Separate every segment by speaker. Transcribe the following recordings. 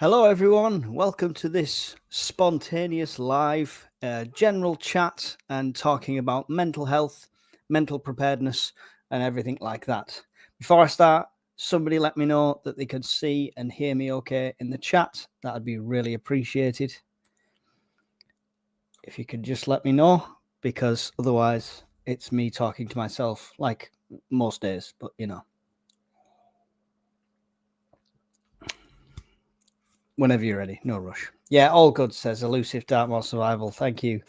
Speaker 1: Hello, everyone. Welcome to this spontaneous live general chat and talking about mental health, mental preparedness, and everything like that. Before I start, somebody let me know that they could see and hear me okay in the chat. That would be really appreciated. If you could just let me know, because otherwise it's me talking to myself like most days, but you know. Whenever you're ready, no rush. Yeah, all good, says Elusive Dartmoor Survival. Thank you.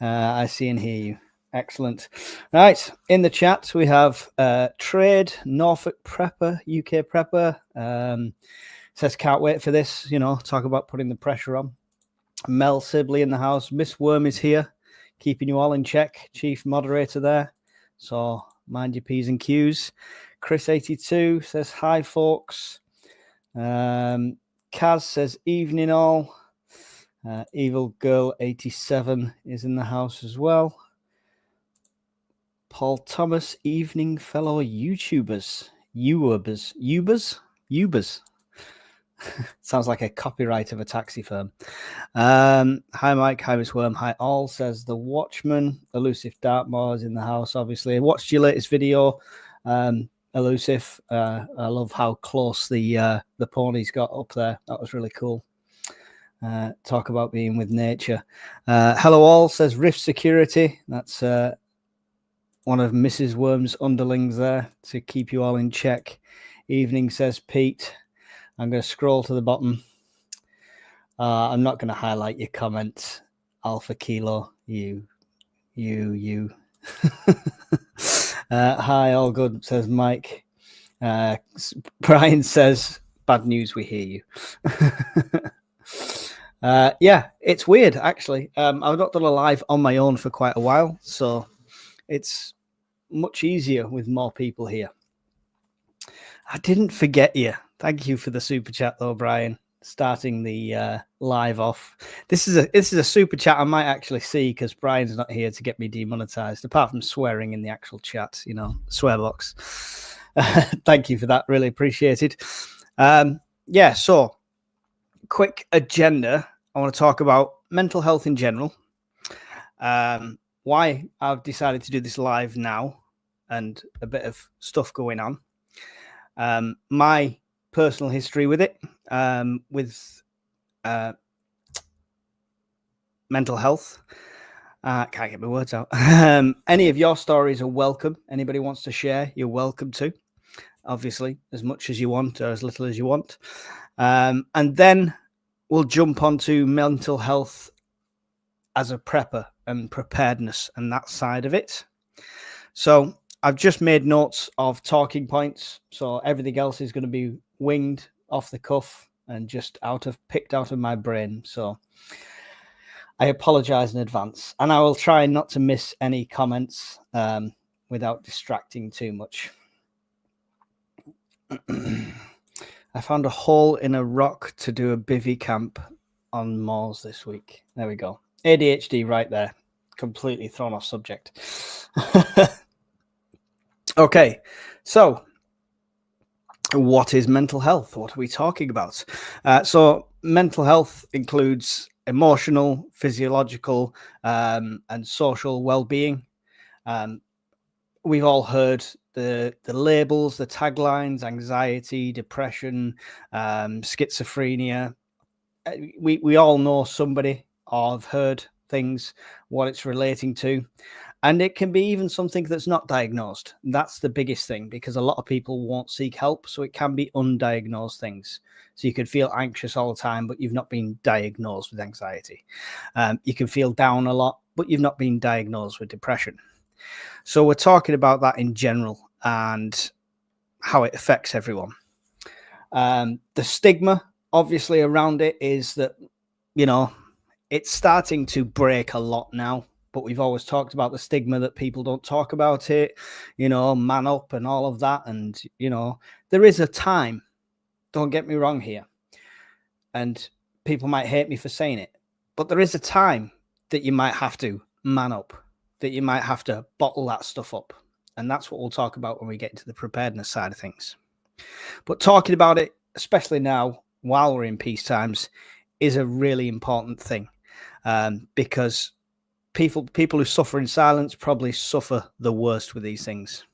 Speaker 1: I see and hear you. Excellent. Right, in the chat we have Trade, Norfolk Prepper, UK Prepper. Says can't wait for this, talk about putting the pressure on. Mel Sibley in the house. Miss Worm is here, keeping you all in check. Chief moderator there. So mind your P's and Q's. Chris82 says hi, folks. Kaz says evening all. Evil Girl 87 is in the house as well. Paul Thomas, evening fellow YouTubers. Sounds like a copyright of a taxi firm. Hi Mike, hi Miss Worm, hi all, says the Watchman. Elusive Dartmoor is in the house, obviously. I watched your latest video, Elusive. I love how close the ponies got up there. That was really cool. Talk about being with nature. Hello all, says Rift Security. That's one of Mrs. Worm's underlings there to keep you all in check. Evening, says Pete. I'm going to scroll to the bottom. I'm not going to highlight your comment. Alpha Kilo, you. Hi, all good, says Mike. Brian says, bad news, we hear you. Yeah, it's weird, actually. I've not done a live on my own for quite a while, so it's much easier with more people here. I didn't forget you. Thank you for the super chat, though, Brian. Starting the live off. This is a super chat I might actually see because Brian's not here to get me demonetized, apart from swearing in the actual chat, swear box. Thank you for that. Really appreciated. Yeah, so quick agenda. I want to talk about mental health in general. Why I've decided to do this live now and a bit of stuff going on. My personal history with it, with mental health. Can't get my words out. Any of your stories are welcome. Anybody wants to share, you're welcome to. Obviously, as much as you want or as little as you want. And then we'll jump onto mental health as a prepper and preparedness and that side of it. So I've just made notes of talking points. So everything else is going to be winged off the cuff and just picked out of my brain. So I apologize in advance, and I will try not to miss any comments without distracting too much. I found a hole in a rock to do a bivvy camp on moors this week. There we go. ADHD right there. Completely thrown off subject. Okay, so what is mental health? What are we talking about? So mental health includes emotional, physiological, and social well-being. We've all heard the labels, the taglines: anxiety, depression, schizophrenia. We all know somebody or have heard things, what it's relating to. And it can be even something that's not diagnosed. That's the biggest thing, because a lot of people won't seek help. So it can be undiagnosed things. So you could feel anxious all the time, but you've not been diagnosed with anxiety. You can feel down a lot, but you've not been diagnosed with depression. So we're talking about that in general and how it affects everyone. The stigma, obviously, around it is that, it's starting to break a lot now. But we've always talked about the stigma that people don't talk about it, man up and all of that. And, there is a time, don't get me wrong here, and people might hate me for saying it, but there is a time that you might have to man up, that you might have to bottle that stuff up. And that's what we'll talk about when we get into the preparedness side of things. But talking about it, especially now, while we're in peace times is a really important thing, because people who suffer in silence probably suffer the worst with these things.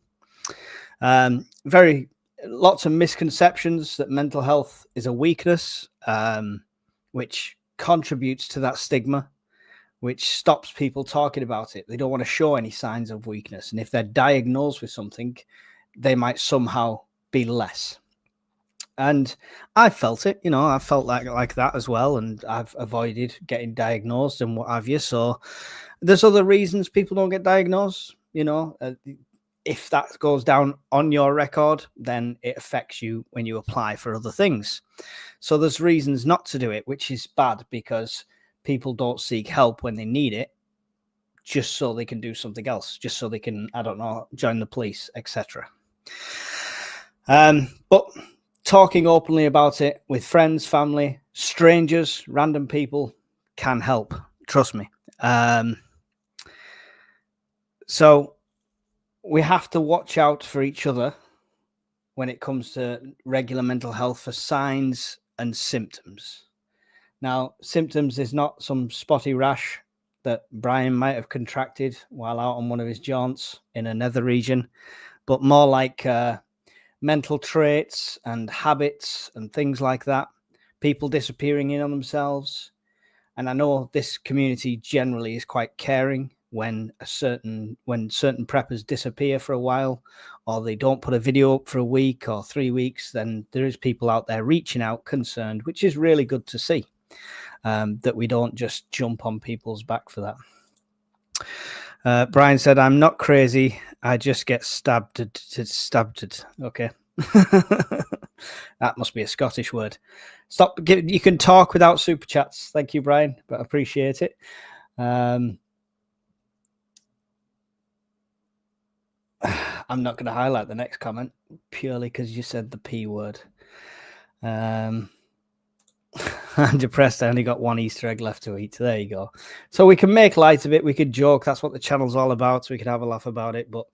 Speaker 1: Lots of misconceptions that mental health is a weakness, which contributes to that stigma, which stops people talking about it. They don't want to show any signs of weakness. And if they're diagnosed with something, they might somehow be less. And I felt it, I felt like that as well. And I've avoided getting diagnosed and what have you. So there's other reasons people don't get diagnosed, if that goes down on your record, then it affects you when you apply for other things. So there's reasons not to do it, which is bad, because people don't seek help when they need it, just so they can do something else, just so they can, I don't know, join the police, etc. But talking openly about it with friends, family, strangers, random people can help. Trust me. So we have to watch out for each other when it comes to regular mental health for signs and symptoms. Now, symptoms is not some spotty rash that Brian might have contracted while out on one of his jaunts in a nether region, but more like mental traits and habits and things like that. People disappearing in on themselves. And I know this community generally is quite caring when certain preppers disappear for a while, or they don't put a video up for a week or 3 weeks, then there is people out there reaching out, concerned, which is really good to see, that we don't just jump on people's back for that. Brian said, I'm not crazy. I just get stabbed. Okay. That must be a Scottish word. Stop. You can talk without super chats. Thank you, Brian, but I appreciate it. I'm not going to highlight the next comment purely because you said the P word. I'm depressed. I only got one Easter egg left to eat. There you go. So we can make light of it. We could joke. That's what the channel's all about. So we could have a laugh about it. But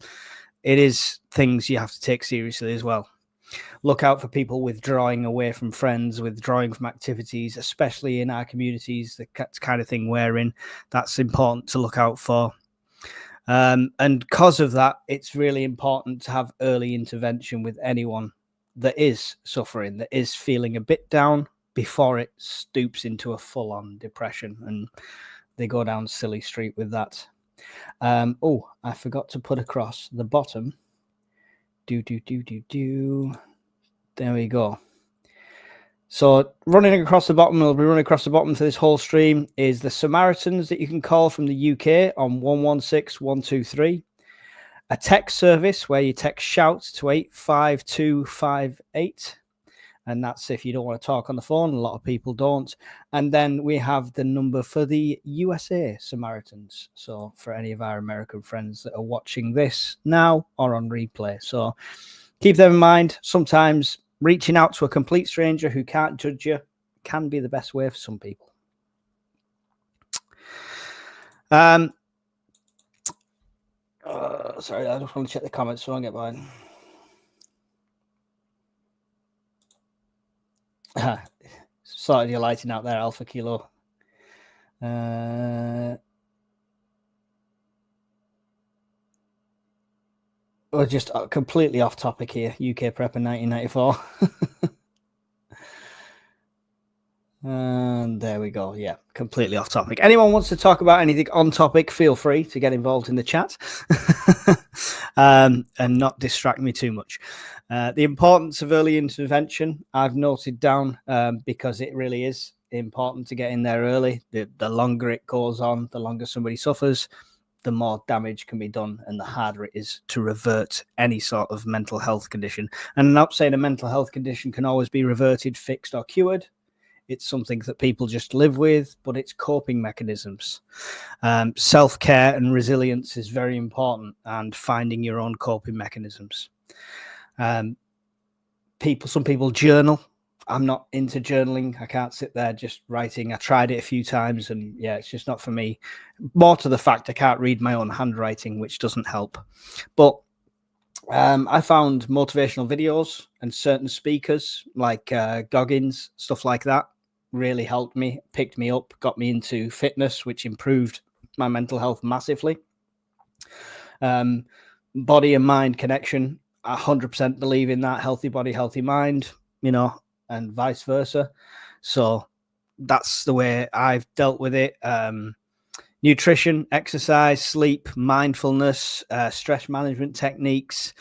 Speaker 1: it is things you have to take seriously as well. Look out for people withdrawing away from friends, withdrawing from activities, especially in our communities, the kind of thing we're in. That's important to look out for. And because of that, it's really important to have early intervention with anyone that is suffering, that is feeling a bit down, before it stoops into a full-on depression and they go down silly street with that. Oh, I forgot to put across the bottom. There we go. So running across the bottom, we'll be running across the bottom for this whole stream, is the Samaritans that you can call from the UK on 116123. A text service where you text shout to 85258. And that's if you don't want to talk on the phone. A lot of people don't. And then we have the number for the USA Samaritans. So for any of our American friends that are watching this now or on replay. So keep them in mind. Sometimes reaching out to a complete stranger who can't judge you can be the best way for some people. Sorry, I just want to check the comments so I don't get behind. Sorted your lighting out there, Alpha Kilo. We're just completely off topic here. UK Prepper 1994. And there we go. Yeah, completely off topic. Anyone wants to talk about anything on topic, feel free to get involved in the chat and not distract me too much. The importance of early intervention, I've noted down because it really is important to get in there early. The longer it goes on, the longer somebody suffers, the more damage can be done and the harder it is to revert any sort of mental health condition. And I'm not saying a mental health condition can always be reverted, fixed or cured. It's something that people just live with, but it's coping mechanisms. Self-care and resilience is very important, and finding your own coping mechanisms. Some people journal. I'm not into journaling. I can't sit there just writing. I tried it a few times and yeah, it's just not for me. More to the fact I can't read my own handwriting, which doesn't help. But I found motivational videos and certain speakers like Goggins, stuff like that, really helped me, picked me up, got me into fitness, which improved my mental health massively. Body and mind connection, I 100% believe in that. Healthy body, healthy mind, and vice versa. So that's the way I've dealt with it. Nutrition, exercise, sleep, mindfulness, stress management techniques,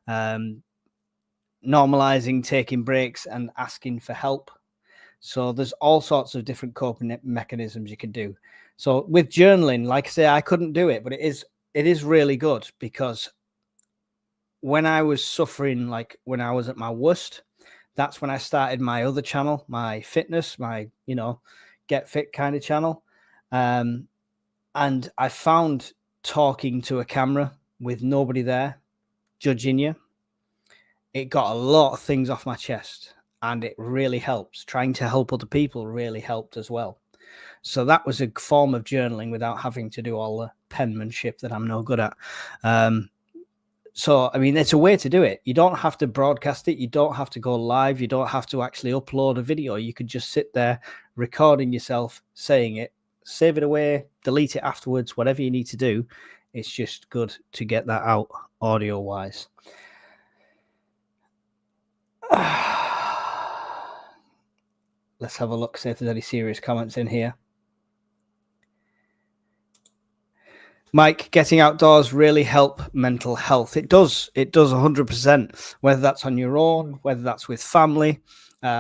Speaker 1: normalizing taking breaks and asking for help. So there's all sorts of different coping mechanisms you can do. So with journaling, like I say, I couldn't do it, but it is really good, because when I was suffering, like when I was at my worst, that's when I started my other channel, my fitness, my, get fit kind of channel. And I found talking to a camera with nobody there judging you, it got a lot of things off my chest, and it really helps. Trying to help other people really helped as well. So that was a form of journaling without having to do all the penmanship that I'm no good at. So, I mean, it's a way to do it. You don't have to broadcast it. You don't have to go live. You don't have to actually upload a video. You could just sit there recording yourself saying it, save it away, delete it afterwards, whatever you need to do. It's just good to get that out audio wise. Let's have a look, see if there's any serious comments in here. Mike, getting outdoors really help mental health. It does 100%, whether that's on your own, whether that's with family,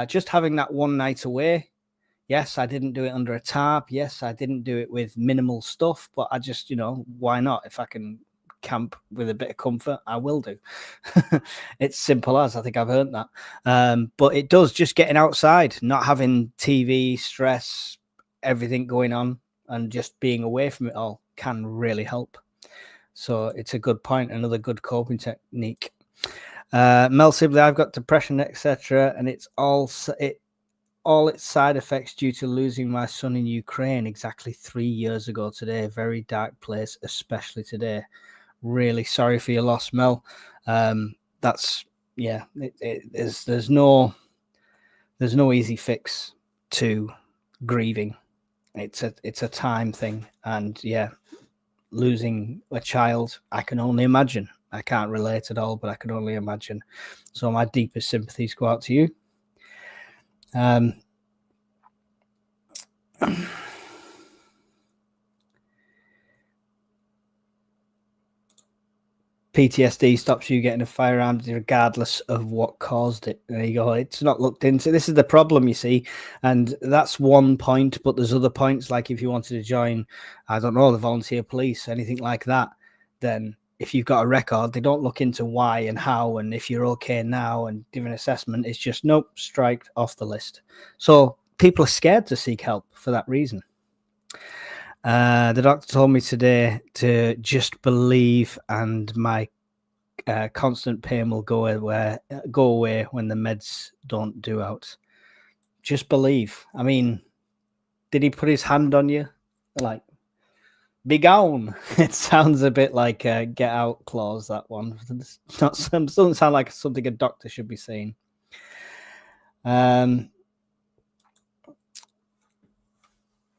Speaker 1: just having that one night away. Yes, I didn't do it under a tarp. Yes, I didn't do it with minimal stuff, but I just, why not? If I can camp with a bit of comfort, I will do. It's simple as, I think I've earned that. But it does, just getting outside, not having TV, stress, everything going on, and just being away from it all can really help. So it's a good point, another good coping technique. Mel Sibley, I've got depression, etc., and it's all its side effects due to losing my son in Ukraine exactly 3 years ago today. Very dark place, especially today. Really sorry for your loss, Mel. That's there's no easy fix to grieving. It's a time thing, and losing a child, I can only imagine. I can't relate at all, but I can only imagine. So my deepest sympathies go out to you. PTSD stops you getting a firearm regardless of what caused it. There you go. It's not looked into. This is the problem, you see, and that's one point, but there's other points, like if you wanted to join, I don't know, the volunteer police, anything like that, then if you've got a record, they don't look into why and how and if you're okay now and give an assessment. It's just, nope, striked off the list. So people are scared to seek help for that reason. The doctor told me today to just believe, and my constant pain will go away when the meds don't do out. Just believe. I mean, did he put his hand on you? Like, be gone. It sounds a bit like a get out clause, that one. Doesn't sound like something a doctor should be saying.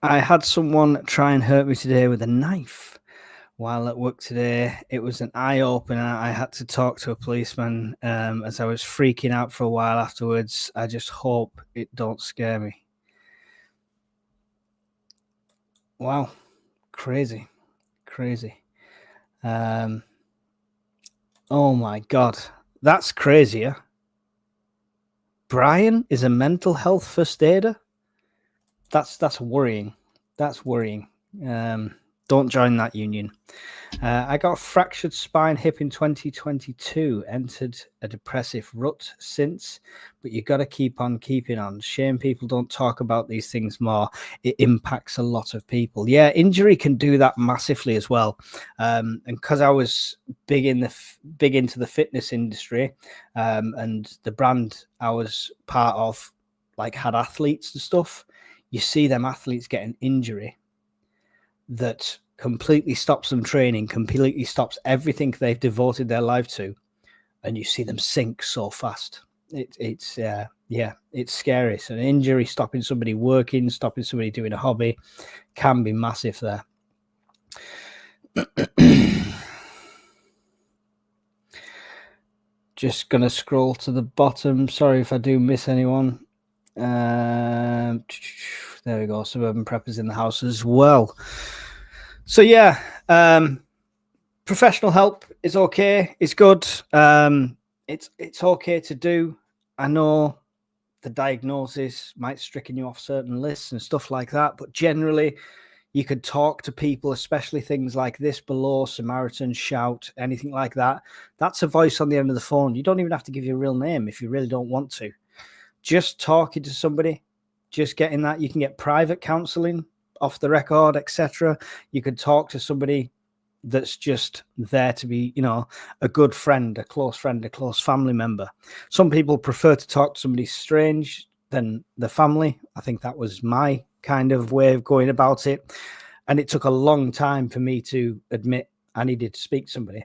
Speaker 1: I had someone try and hurt me today with a knife while at work today. It was an eye-opener. I had to talk to a policeman as I was freaking out for a while afterwards. I just hope it don't scare me. Wow. Crazy. Oh my God. That's crazier. Brian is a mental health first aider. That's worrying. That's worrying. Don't join that union. I got a fractured spine hip in 2022, entered a depressive rut since, but you got to keep on keeping on. Shame people don't talk about these things more. It impacts a lot of people. Yeah, injury can do that massively as well. And because I was big into the fitness industry, and the brand I was part of, like, had athletes and stuff, you see them athletes get an injury that completely stops them training, completely stops everything they've devoted their life to, and you see them sink so fast. It's scary. So an injury stopping somebody working, stopping somebody doing a hobby can be massive there. Just gonna scroll to the bottom. Sorry if I do miss anyone. There we go. Suburban preppers in the house as well. So yeah, professional help is okay. It's good. It's okay to do. I know the diagnosis might stricken you off certain lists and stuff like that, but generally you could talk to people, especially things like this below, Samaritans, Shout, anything like that. That's a voice on the end of the phone. You don't even have to give your real name if you really don't want to. Just talking to somebody, just getting that. You can get private counseling off the record, etc. You could talk to somebody that's just there to be, a good friend, a close family member. Some people prefer to talk to somebody strange than the family. I think that was my kind of way of going about it. And it took a long time for me to admit I needed to speak to somebody.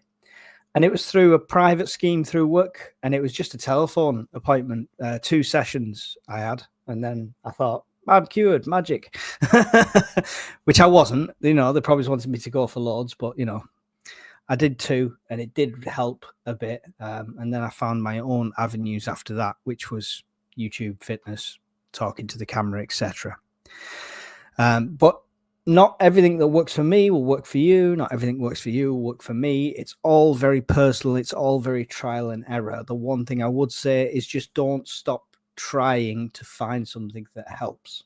Speaker 1: And it was through a private scheme through work. And it was just a telephone appointment, 2 sessions I had. And then I thought, I'm cured, magic, which I wasn't. They probably wanted me to go for loads, but, I did 2 and it did help a bit. And then I found my own avenues after that, which was YouTube, fitness, talking to the camera, etc. But not everything that works for me will work for you. Not everything that works for you will work for me. It's all very personal. It's all very trial and error. The one thing I would say is just don't stop trying to find something that helps.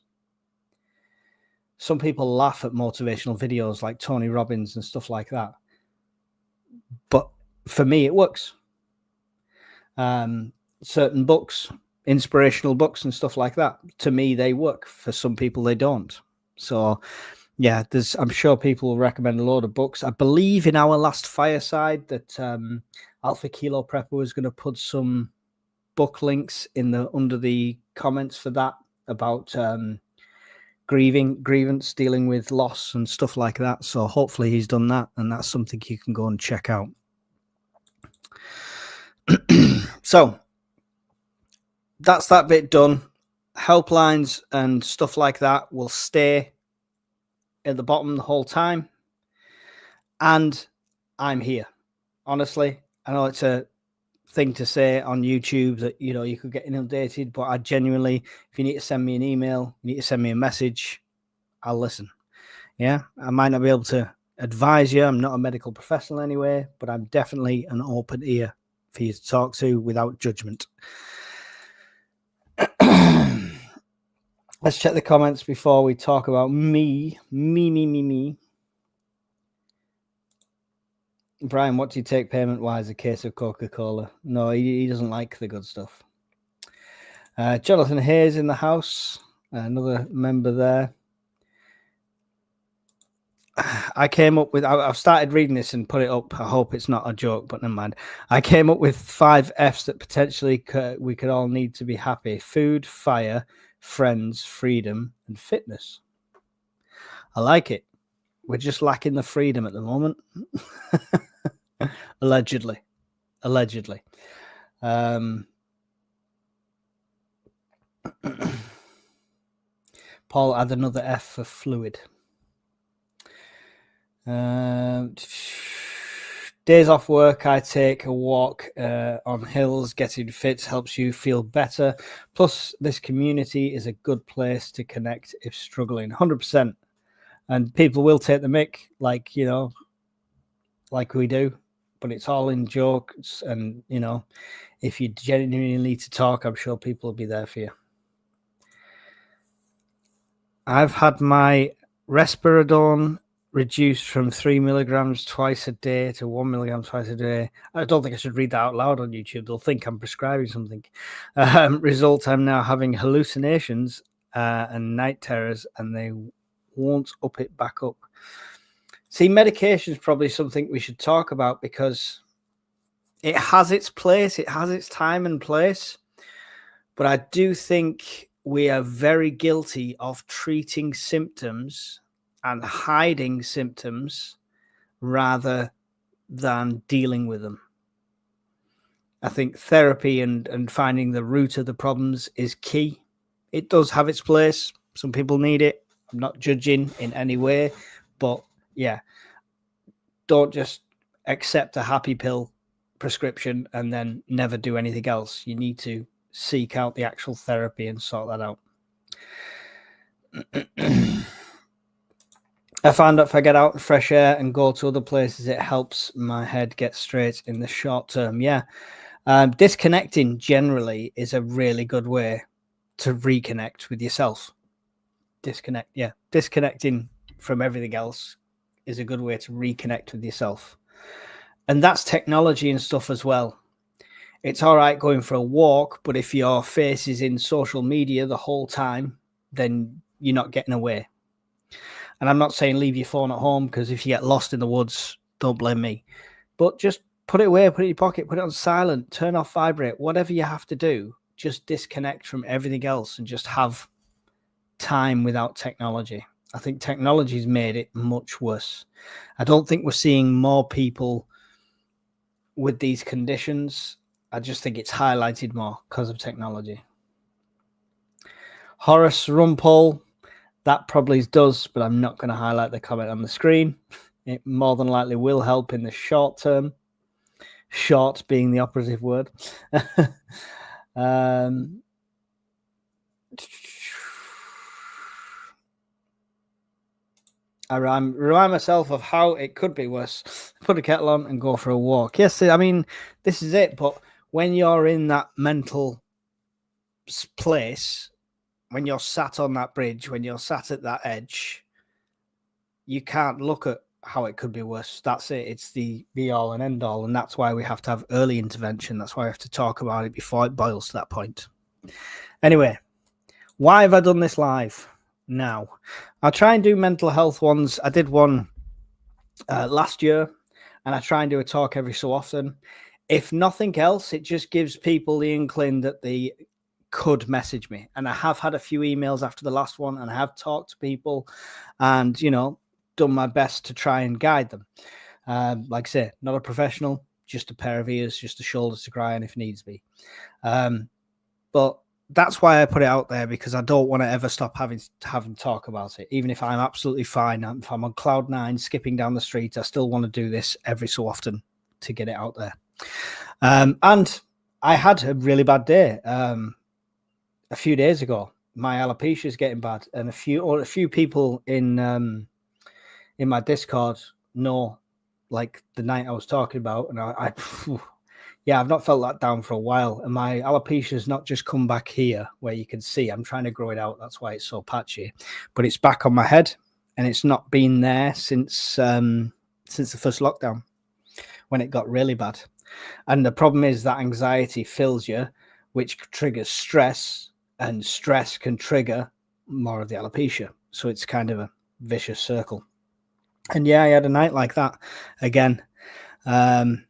Speaker 1: Some people laugh at motivational videos like Tony Robbins and stuff like that. But for me, it works. Certain books, inspirational books and stuff like that, to me, they work. For some people, they don't. So, yeah, I'm sure people will recommend a load of books. I believe in our last fireside that Alpha Kilo Prepper was going to put some book links under the comments for that about grievance, dealing with loss and stuff like that. So hopefully he's done that, and that's something you can go and check out. So that's that bit done. Helplines and stuff like that will stay at the bottom the whole time. And I'm here. Honestly, I know it's a thing to say on YouTube that, you could get inundated, but I genuinely, if you need to send me an email, you need to send me a message, I'll listen. Yeah, I might not be able to advise you. I'm not a medical professional anyway, but I'm definitely an open ear for you to talk to without judgment. Let's check the comments before we talk about me. Brian, what do you take payment-wise? A case of Coca-Cola? No, he doesn't like the good stuff. Jonathan Hayes in the house, another member there. I came up with, I've started reading this and put it up. I hope it's not a joke, but never mind. I came up with 5 Fs that potentially we could all need to be happy: food, fire, friends, freedom, and fitness. I like it. We're just lacking the freedom at the moment. Allegedly. Paul, add another F for fluid. Days off work, I take a walk on hills. Getting fit helps you feel better. Plus, this community is a good place to connect if struggling. 100%. And people will take the mick, like we do, but it's all in jokes. And, if you genuinely need to talk, I'm sure people will be there for you. I've had my Respirodone reduced from 3 milligrams twice a day to 1 milligram twice a day. I don't think I should read that out loud on YouTube. They'll think I'm prescribing something. Result, I'm now having hallucinations and night terrors, and they won't up it back up. See, medication is probably something we should talk about because it has its place. It has its time and place. But I do think we are very guilty of treating symptoms and hiding symptoms rather than dealing with them. I think therapy and finding the root of the problems is key. It does have its place. Some people need it. I'm not judging in any way, but yeah, don't just accept a happy pill prescription and then never do anything else. You need to seek out the actual therapy and sort that out. I found that if I get out in fresh air and go to other places, it helps my head get straight in the short term. Yeah. Disconnecting generally is a really good way to reconnect with yourself. Disconnecting from everything else is a good way to reconnect with yourself. And that's technology and stuff as well. It's all right going for a walk, but if your face is in social media the whole time, then you're not getting away. And I'm not saying leave your phone at home, because if you get lost in the woods, don't blame me. But just put it away, put it in your pocket, put it on silent, turn off vibrate, whatever you have to do. Just disconnect from everything else and just have time without technology. I think technology's made it much worse. I don't think we're seeing more people with these conditions. I just think it's highlighted more because of technology. Horace Rumpole, that probably does, but I'm not going to highlight the comment on the screen. It more than likely will help in the short term. Short being the operative word. I remind myself of how it could be worse. Put a kettle on and go for a walk. Yes, I mean, this is it. But when you're in that mental place, when you're sat on that bridge, when you're sat at that edge, you can't look at how it could be worse. That's it. It's the be all and end all. And that's why we have to have early intervention. That's why we have to talk about it before it boils to that point. Anyway, why have I done this live now? I'll try and do mental health ones. I did one last year, and I try and do a talk every so often. If nothing else, it just gives people the inkling that they could message me. And I have had a few emails after the last one, and I have talked to people and, done my best to try and guide them. Like I say, not a professional, just a pair of ears, just the shoulders to cry on if needs be. But that's why I put it out there, because I don't want to ever stop having talk about it. Even if I'm absolutely fine, if I'm on cloud nine, skipping down the street, I still want to do this every so often to get it out there. And I had a really bad day a few days ago. My alopecia is getting bad, and a few people in my Discord know, like the night I was talking about, and I've not felt that down for a while. And my alopecia has not just come back here where you can see. I'm trying to grow it out. That's why it's so patchy. But it's back on my head, and it's not been there since the first lockdown, when it got really bad. And the problem is that anxiety fills you, which triggers stress, and stress can trigger more of the alopecia. So it's kind of a vicious circle. And yeah, I had a night like that again. And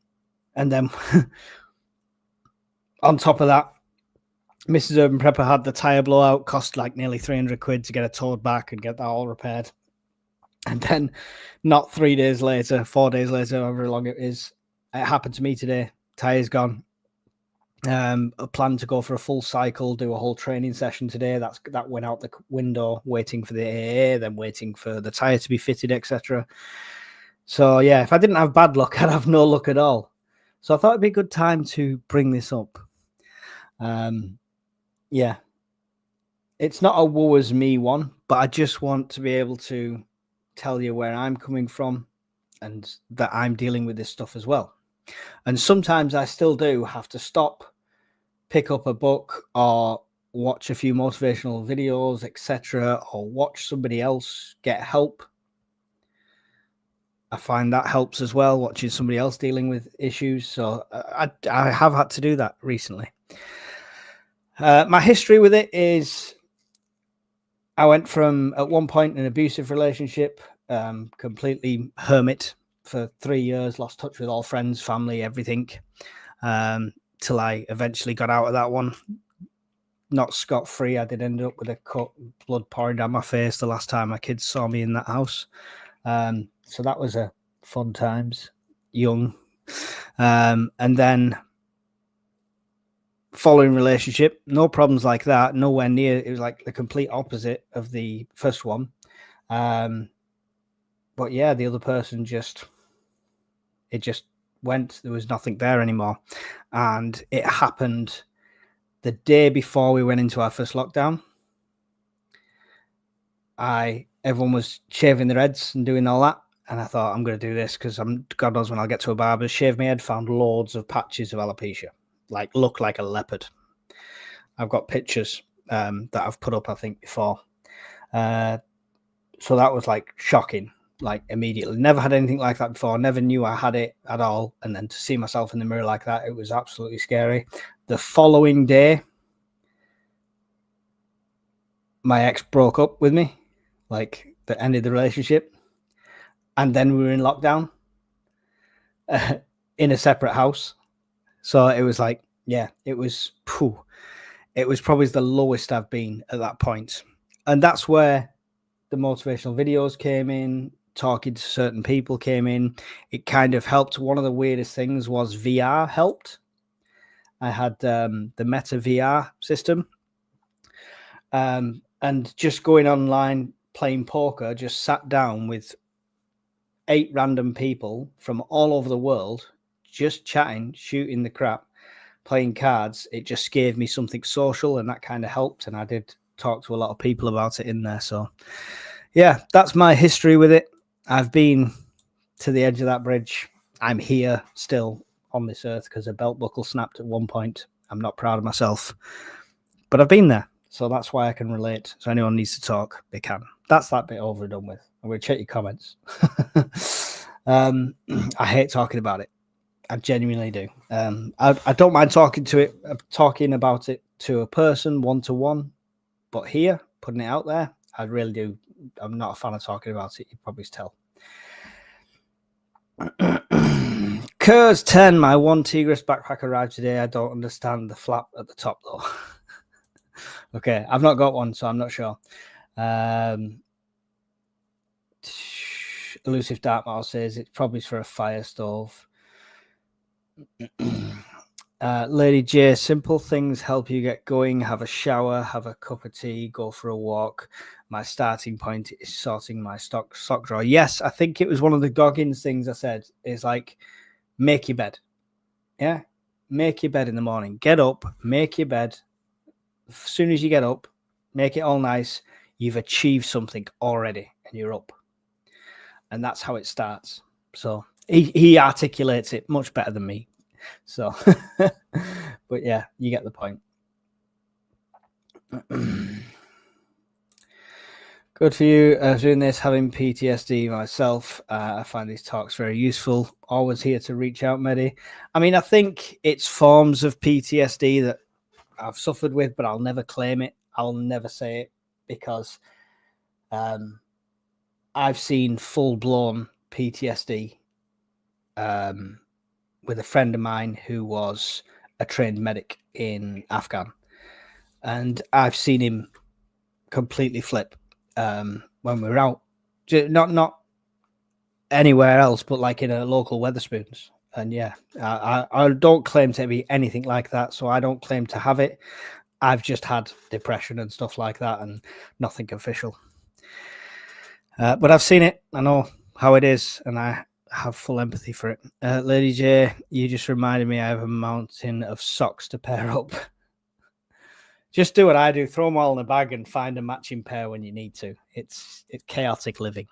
Speaker 1: then on top of that, Mrs. Urban Prepper had the tyre blowout, cost like nearly 300 quid to get it towed back and get that all repaired. And then not 4 days later, however long it is, it happened to me today. Tyre's gone. A plan to go for a full cycle, do a whole training session today. That went out the window, waiting for the AA, then waiting for the tyre to be fitted, etc. So yeah, if I didn't have bad luck, I'd have no luck at all. So I thought it'd be a good time to bring this up. Yeah, it's not a woe is me one, but I just want to be able to tell you where I'm coming from and that I'm dealing with this stuff as well. And sometimes I still do have to stop, pick up a book, or watch a few motivational videos, etc., or watch somebody else get help. I find that helps as well, watching somebody else dealing with issues. So I have had to do that recently. My history with it is I went from, at one point, an abusive relationship, completely hermit for 3 years, lost touch with all friends, family, everything, till I eventually got out of that one. Not scot-free. I did end up with a cut, blood pouring down my face the last time my kids saw me in that house. So that was a fun times, young. And then following relationship, no problems like that, nowhere near. It was like the complete opposite of the first one. But yeah, the other person it just went. There was nothing there anymore. And it happened the day before we went into our first lockdown. Everyone was shaving their heads and doing all that. And I thought, I'm going to do this because God knows when I'll get to a barber. Shaved my head, found loads of patches of alopecia, like look like a leopard. I've got pictures that I've put up, I think, before. So that was like shocking, like immediately. Never had anything like that before. Never knew I had it at all. And then to see myself in the mirror like that, it was absolutely scary. The following day, my ex broke up with me, like that ended the relationship. And then we were in lockdown in a separate house. So it was like, yeah, it was probably the lowest I've been at that point. And that's where the motivational videos came in, talking to certain people came in. It kind of helped. One of the weirdest things was VR helped. I had the Meta VR system. And just going online, playing poker, just sat down with 8 random people from all over the world, just chatting, shooting the crap, playing cards. It just gave me something social, and that kind of helped. And I did talk to a lot of people about it in there. So yeah, that's my history with it. I've been to the edge of that bridge. I'm here still on this earth because a belt buckle snapped at one point. I'm not proud of myself, but I've been there. So that's why I can relate. So anyone needs to talk, they can. That's that bit over and done with. I'm going to check your comments. I hate talking about it. I genuinely do. I don't mind talking about it to a person one-to-one, but here, putting it out there, I really do. I'm not a fan of talking about it. You probably tell. Kurz 10, my 1 Tigris backpack arrived today. I don't understand the flap at the top though. Okay, I've not got one, so I'm not sure. Elusive Dark Matter says it's probably for a fire stove. Lady J, simple things help you get going. Have a shower, have a cup of tea, go for a walk. My starting point is sorting my sock drawer. Yes, I think it was one of the Goggins things I said is like, make your bed. Yeah, make your bed in the morning. Get up, make your bed. As soon as you get up, make it all nice. You've achieved something already and you're up. And that's how it starts. So he articulates it much better than me. So, but yeah, you get the point. Good for you doing this, having PTSD myself. I find these talks very useful. Always here to reach out, Mehdi. I mean, I think it's forms of PTSD that I've suffered with, but I'll never claim it. I'll never say it because I've seen full-blown PTSD with a friend of mine who was a trained medic in Afghan. And I've seen him completely flip when we were out. Not anywhere else, but like in a local Wetherspoons. And yeah, I don't claim to be anything like that, so I don't claim to have it. I've just had depression and stuff like that and nothing official. But I've seen it. I know how it is, and I have full empathy for it. Lady J, you just reminded me I have a mountain of socks to pair up. Just do what I do. Throw them all in a bag and find a matching pair when you need to. It's chaotic living.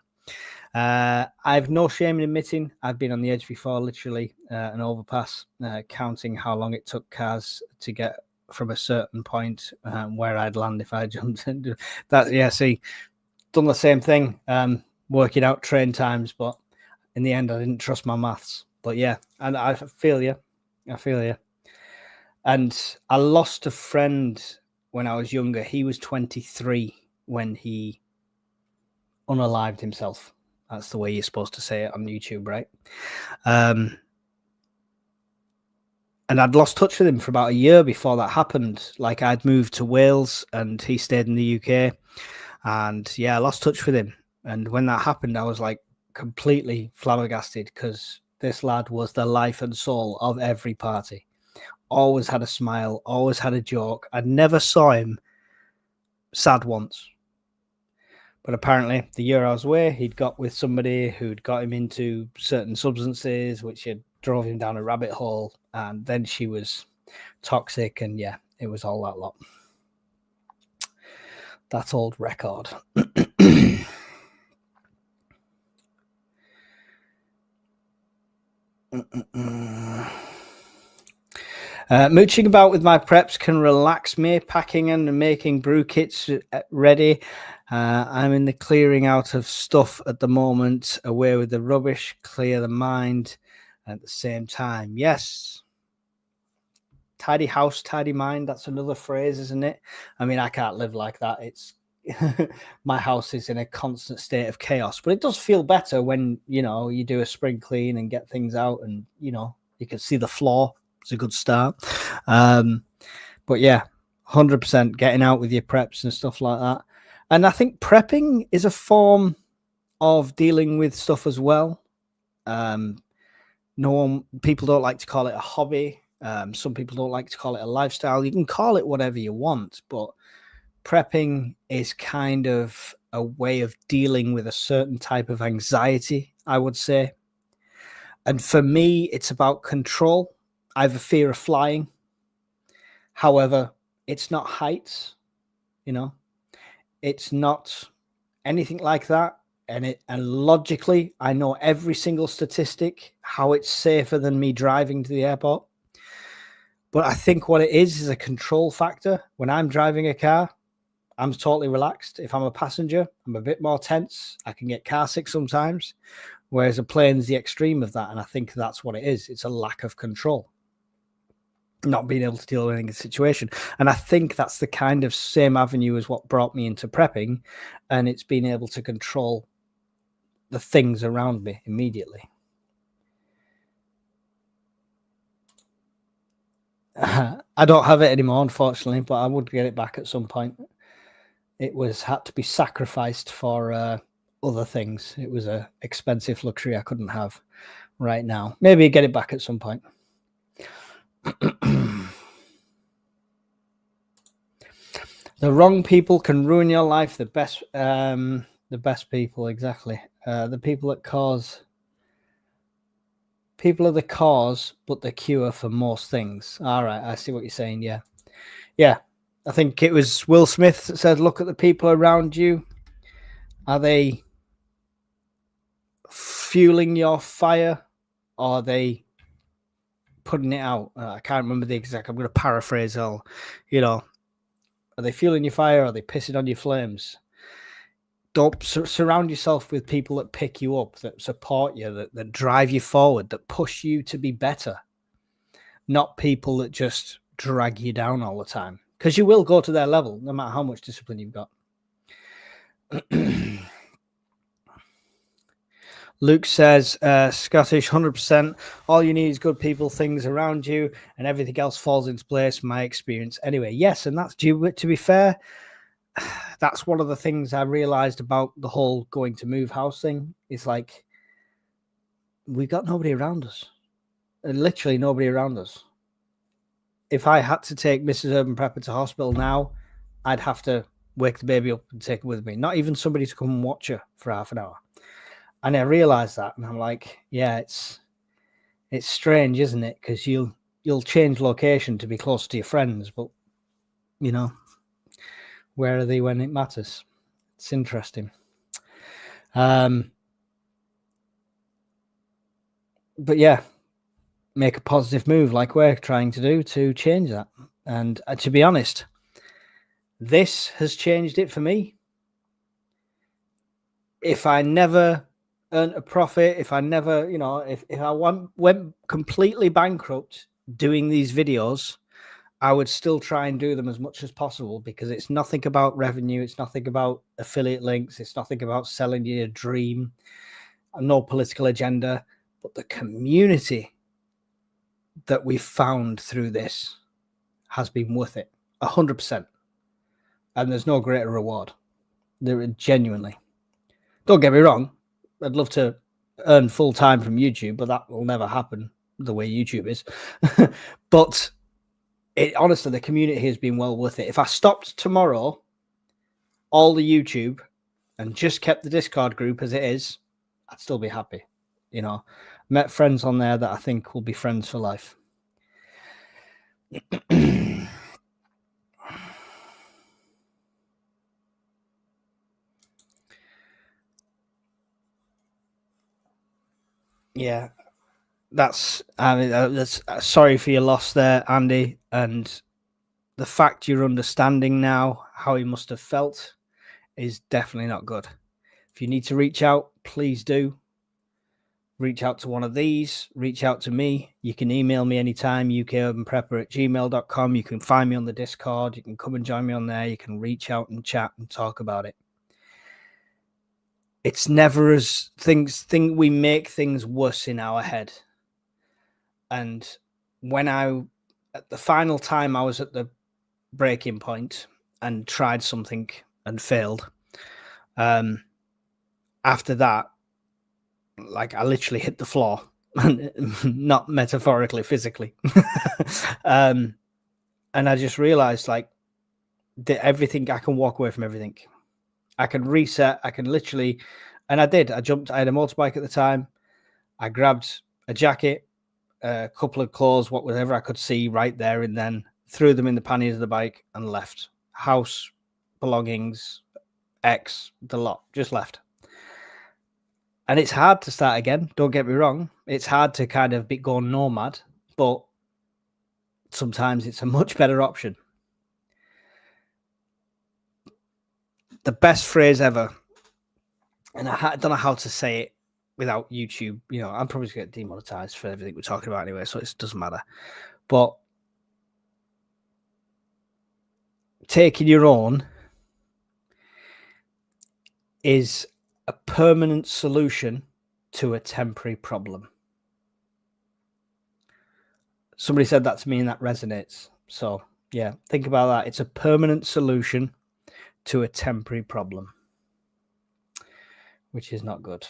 Speaker 1: I've no shame in admitting I've been on the edge before, literally an overpass, counting how long it took cars to get from a certain point where I'd land if I jumped into that. Yeah, see, done the same thing, working out train times, but in the end, I didn't trust my maths. But yeah, and I feel you. I feel you. And I lost a friend when I was younger. He was 23 when he unalived himself. That's the way you're supposed to say it on YouTube, right? And I'd lost touch with him for about a year before that happened. Like I'd moved to Wales and he stayed in the UK. And yeah, I lost touch with him. And when that happened, I was like completely flabbergasted because this lad was the life and soul of every party. always had a smile, always had a joke. I never saw him sad once. But apparently, the year I was away, he'd got with somebody who'd got him into certain substances, which had drove him down a rabbit hole. And then she was toxic. And yeah, it was all that lot. That old record. Mooching about with my preps can relax me. Packing and making brew kits ready. I'm in the clearing out of stuff at the moment. Away with the rubbish, clear the mind at the same time. Yes. Tidy house, tidy mind. That's another phrase, isn't it? I mean, I can't live like that. It's my house is in a constant state of chaos, but it does feel better when, you do a spring clean and get things out and, you can see the floor. It's a good start. But yeah, 100% getting out with your preps and stuff like that. And I think prepping is a form of dealing with stuff as well. People don't like to call it a hobby. Some people don't like to call it a lifestyle. You can call it whatever you want, but prepping is kind of a way of dealing with a certain type of anxiety, I would say. And for me, it's about control. I have a fear of flying. However, it's not heights, it's not anything like that. And logically, I know every single statistic, how it's safer than me driving to the airport. But I think what it is a control factor. When I'm driving a car, I'm totally relaxed. If I'm a passenger, I'm a bit more tense. I can get car sick sometimes, whereas a plane's the extreme of that. And I think that's what it is. It's a lack of control, not being able to deal with any situation. And I think that's the kind of same avenue as what brought me into prepping. And it's being able to control the things around me immediately. I don't have it anymore, unfortunately, but I would get it back at some point. It had to be sacrificed for other things. It was an expensive luxury I couldn't have right now. Maybe get it back at some point. The wrong people can ruin your life. The best people, exactly. The people that cause. People are the cause, but the cure for most things. All right, I see what you're saying. Yeah. I think it was Will Smith that said, "Look at the people around you. Are they fueling your fire, or are they putting it out?" I can't remember the exact. I'm going to paraphrase all. Are they fueling your fire? Or are they pissing on your flames? Don't surround yourself with people that pick you up, that support you, that drive you forward, that push you to be better. Not people that just drag you down all the time, because you will go to their level no matter how much discipline you've got. Luke says, Scottish, 100%. All you need is good people, things around you, and everything else falls into place. My experience. Anyway, yes, and that's due. To be fair, that's one of the things I realized about the whole going to move house thing. It's like, we've got nobody around us. Literally nobody around us. If I had to take Mrs. Urban Prepper to hospital now, I'd have to wake the baby up and take her with me. Not even somebody to come and watch her for half an hour. And I realized that, and I'm like, yeah, it's strange, isn't it? Because you'll change location to be close to your friends, but where are they when it matters? It's interesting. But yeah, make a positive move like we're trying to do to change that. And to be honest, this has changed it for me. If I never earned a profit, if I never, if I went completely bankrupt doing these videos, I would still try and do them as much as possible, because it's nothing about revenue. It's nothing about affiliate links. It's nothing about selling you a dream. No political agenda, but the community that we've found through this has been worth it, 100%. And there's no greater reward. There genuinely. Don't get me wrong. I'd love to earn full time from YouTube, but that will never happen the way YouTube is. But honestly, the community has been well worth it. If I stopped tomorrow, all the YouTube, and just kept the Discord group as it is, I'd still be happy. You know, met friends on there that I think will be friends for life. Yeah, that's sorry for your loss there, Andy, and the fact you're understanding now how he must have felt is definitely not good. If you need to reach out, please do. Reach out to one of these, reach out to me. You can email me anytime, ukurbanprepper@gmail.com. You can find me on the Discord. You can come and join me on there. You can reach out and chat and talk about it. It's never as we make things worse in our head. And when at the final time I was at the breaking point and tried something and failed, after that, like I literally hit the floor, not metaphorically, physically. And I just realized, like, that everything, I can walk away from everything. I can reset. I can literally, and I did. I had a motorbike at the time. I grabbed a jacket, a couple of clothes, whatever I could see right there and then, threw them in the panniers of the bike and left. House, belongings, the lot, just left. And it's hard to start again. Don't get me wrong. It's hard to kind of go nomad, but sometimes it's a much better option. The best phrase ever, and I don't know how to say it without YouTube. You know, I'm probably going to get demonetized for everything we're talking about anyway, so it doesn't matter. But taking your own is a permanent solution to a temporary problem. Somebody said that to me and that resonates. So yeah, think about that. It's a permanent solution to a temporary problem, which is not good.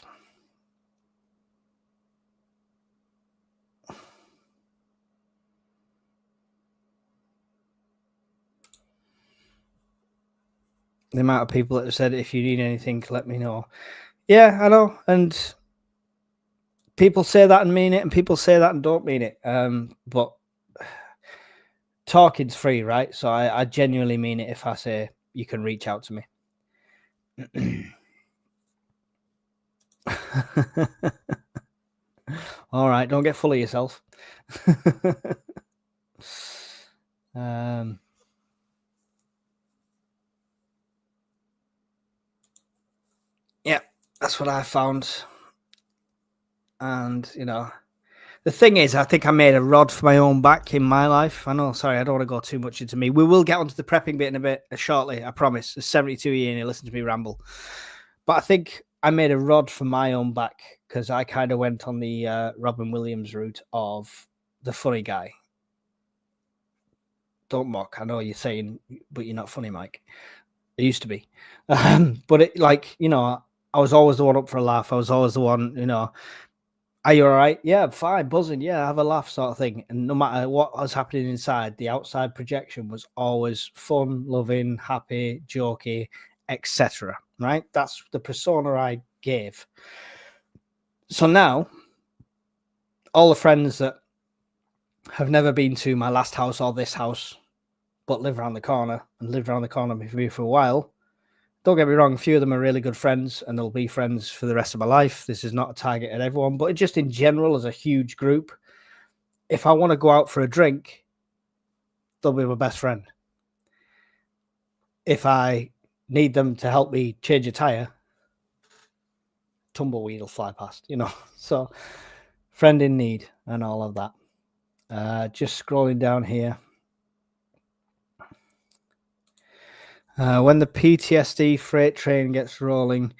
Speaker 1: The amount of people that have said, if you need anything, let me know. Yeah, I know. And people say that and mean it, and people say that and don't mean it. But talking's free, right? So I genuinely mean it if I say you can reach out to me. All right, don't get full of yourself. Yeah, that's what I found. And, you know, the thing is, I think I made a rod for my own back in my life. I know, sorry, I don't want to go too much into me. We will get onto the prepping bit in a bit shortly, I promise. There's 72 years and you listen to me ramble. But I think I made a rod for my own back because I kind of went on the Robin Williams route of the funny guy. Don't mock. I know you're saying, but you're not funny, Mike. It used to be. But it, like, you know, I was always the one up for a laugh. I was always the one, you know, are you all right? Yeah, fine, buzzing. Yeah, have a laugh, sort of thing. And no matter what was happening inside, the outside projection was always fun, loving, happy, jokey, etc. Right? That's the persona I gave. So now, all the friends that have never been to my last house or this house, but live around the corner and lived around the corner with me for a while, don't get me wrong, a few of them are really good friends and they'll be friends for the rest of my life. This is not a target at everyone, but just in general, as a huge group, if I want to go out for a drink, they'll be my best friend. If I need them to help me change a tire, tumbleweed will fly past, you know. So friend in need and all of that. Just scrolling down here. When the PTSD freight train gets rolling,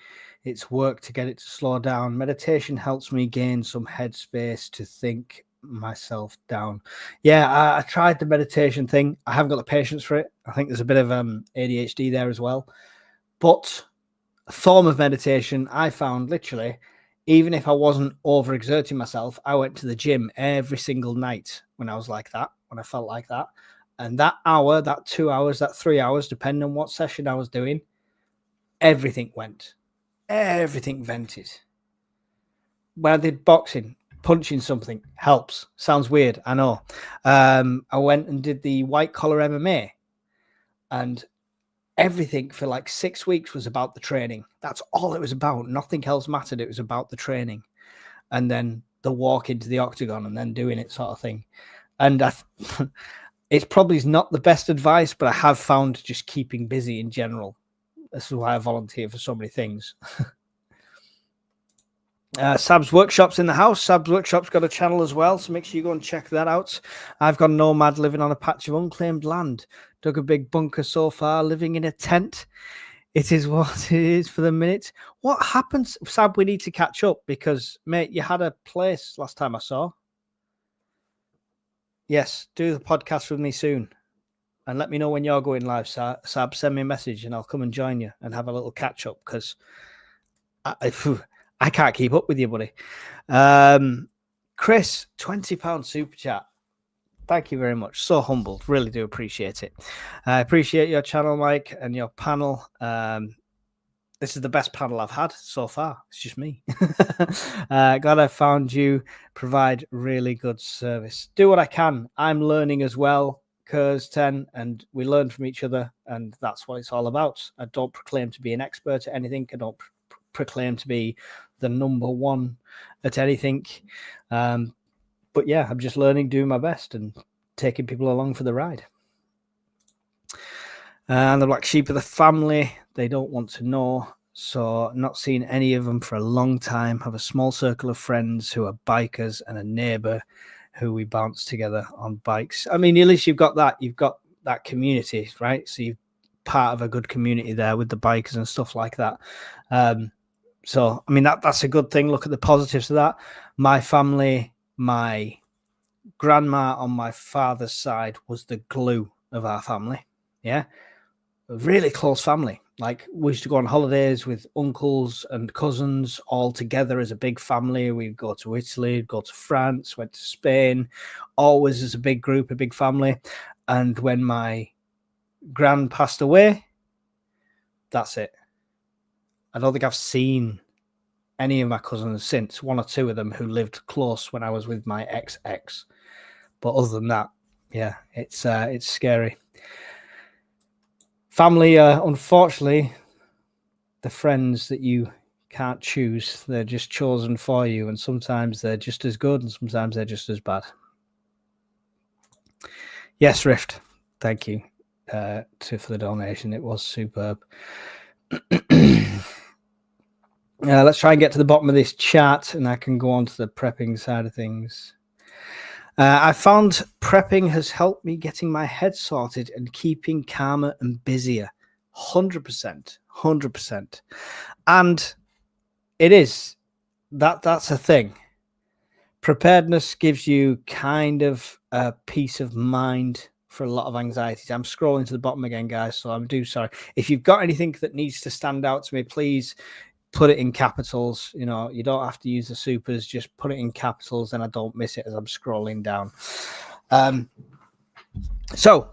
Speaker 1: it's work to get it to slow down. Meditation helps me gain some headspace to think myself down. Yeah, I tried the meditation thing. I haven't got the patience for it. I think there's a bit of ADHD there as well. But a form of meditation I found, literally, even if I wasn't overexerting myself, I went to the gym every single night when I was like that, when I felt like that. And that hour, that 2 hours, that 3 hours, depending on what session I was doing, everything went. Everything vented. When I did boxing, punching something helps. Sounds weird, I know. I went and did the white collar MMA, and everything for like 6 weeks was about the training. That's all it was about. Nothing else mattered. It was about the training. And then the walk into the octagon and then doing it sort of thing. And it's probably not the best advice, but I have found just keeping busy in general. This is why I volunteer for so many things. Sab's Workshop's in the house. Sab's Workshop's got a channel as well, so make sure you go and check that out. I've got a nomad living on a patch of unclaimed land. Dug a big bunker so far, living in a tent. It is what it is for the minute. What happens, Sab? We need to catch up because, mate, you had a place last time I saw. Yes, do the podcast with me soon. And let me know when you're going live, Sab. Send me a message and I'll come and join you and have a little catch up because I can't keep up with you, buddy. Chris, £20 super chat. Thank you very much. So humbled. Really do appreciate it. I appreciate your channel, Mike, and your panel. This is the best panel I've had so far. It's just me. Glad I found you. Provide really good service. Do what I can. I'm learning as well, Kurs 10, and we learn from each other, and that's what it's all about. I don't proclaim to be an expert at anything. I don't proclaim to be the number one at anything. But yeah, I'm just learning, doing my best, and taking people along for the ride. And the black sheep of the family, they don't want to know. So not seen any of them for a long time. Have a small circle of friends who are bikers and a neighbor who we bounce together on bikes. I mean, at least you've got that community, right? So you're part of a good community there with the bikers and stuff like that. So, I mean, that's a good thing. Look at the positives of that. My family, my grandma on my father's side was the glue of our family. Yeah. A really close family. Like, we used to go on holidays with uncles and cousins all together as a big family. We'd go to Italy, go to France, went to Spain, always as a big group, a big family. And when my gran passed away, that's it. I don't think I've seen any of my cousins since, one or two of them who lived close when I was with my ex. But other than that, yeah, it's scary. Family, unfortunately, the friends that you can't choose, they're just chosen for you. And sometimes they're just as good and sometimes they're just as bad. Yes, Rift, thank you for the donation. It was superb. Let's try and get to the bottom of this chat and I can go on to the prepping side of things. I found prepping has helped me getting my head sorted and keeping calmer and busier. 100%. And it is. That's a thing. Preparedness gives you kind of a peace of mind for a lot of anxieties. I'm scrolling to the bottom again, guys, so I'm sorry. If you've got anything that needs to stand out to me, please put it in capitals. You know, you don't have to use the supers, just put it in capitals and I don't miss it as I'm scrolling down. So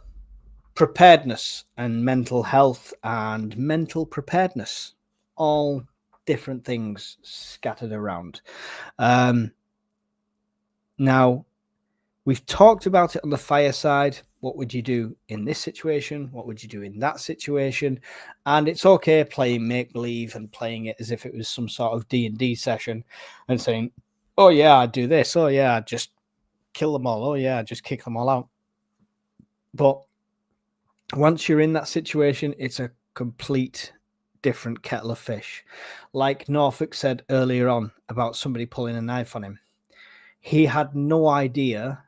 Speaker 1: preparedness and mental health and mental preparedness, all different things scattered around. Now, we've talked about it on the fireside. What would you do in this situation? What would you do in that situation? And it's okay playing make-believe and playing it as if it was some sort of D&D session and saying, oh, yeah, I'd do this. Oh, yeah, I'd just kill them all. Oh, yeah, I'd just kick them all out. But once you're in that situation, it's a complete different kettle of fish. Like Norfolk said earlier on about somebody pulling a knife on him. He had no idea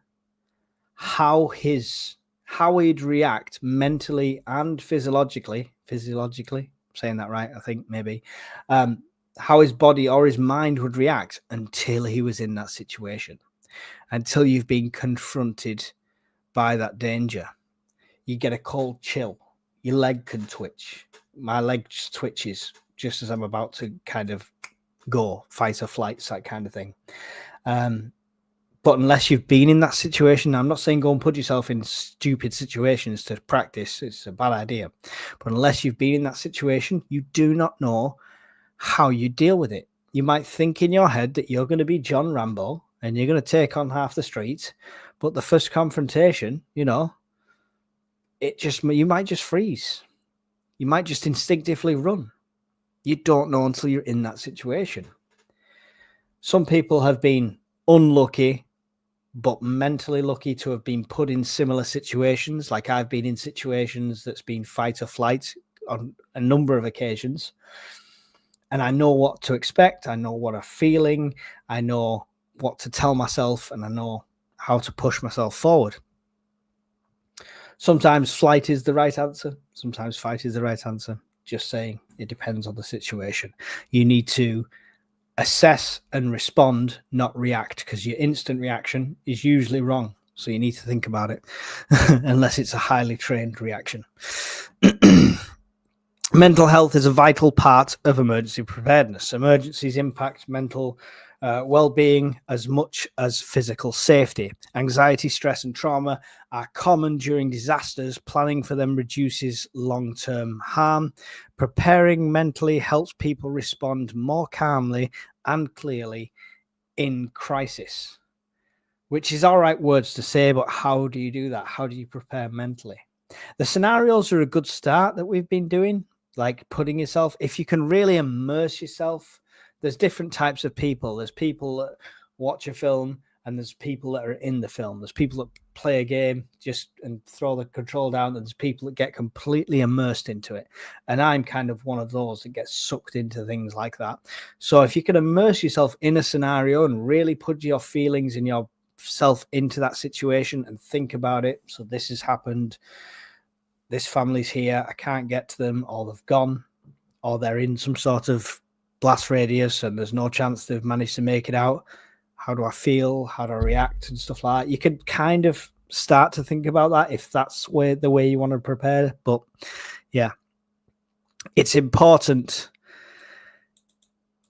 Speaker 1: how he'd react mentally and physiologically, saying that right, I think maybe, how his body or his mind would react until he was in that situation, until you've been confronted by that danger. You get a cold chill, your leg can twitch. My leg just twitches just as I'm about to kind of go fight or flight, that kind of thing. But unless you've been in that situation, I'm not saying go and put yourself in stupid situations to practice. It's a bad idea. But unless you've been in that situation, you do not know how you deal with it. You might think in your head that you're going to be John Rambo and you're going to take on half the street. But the first confrontation, you might just freeze. You might just instinctively run. You don't know until you're in that situation. Some people have been unlucky, but mentally lucky to have been put in similar situations. Like I've been in situations that's been fight or flight on a number of occasions. And I know what to expect. I know what I'm feeling. I know what to tell myself, and I know how to push myself forward. Sometimes flight is the right answer. Sometimes fight is the right answer. Just saying, it depends on the situation. You need to assess and respond, not react, because your instant reaction is usually wrong. So you need to think about it, unless it's a highly trained reaction. Mental health is a vital part of emergency preparedness. Emergencies impact mental well-being as much as physical safety. Anxiety, stress, and trauma are common during disasters. Planning for them reduces long-term harm. Preparing mentally helps people respond more calmly and clearly in crisis, which is all right words to say, but how do you do that? How do you prepare mentally? The scenarios are a good start that we've been doing, like putting yourself, if you can really immerse yourself. There's different types of people. There's people that watch a film, and there's people that are in the film. There's people that play a game and throw the control down. And there's people that get completely immersed into it. And I'm kind of one of those that gets sucked into things like that. So if you can immerse yourself in a scenario and really put your feelings and yourself into that situation and think about it. So this has happened. This family's here. I can't get to them, or they've gone, or they're in some sort of blast radius and there's no chance they've managed to make it out. How do I feel? How do I react and stuff like that? You could kind of start to think about that if that's the way you want to prepare. But yeah, it's important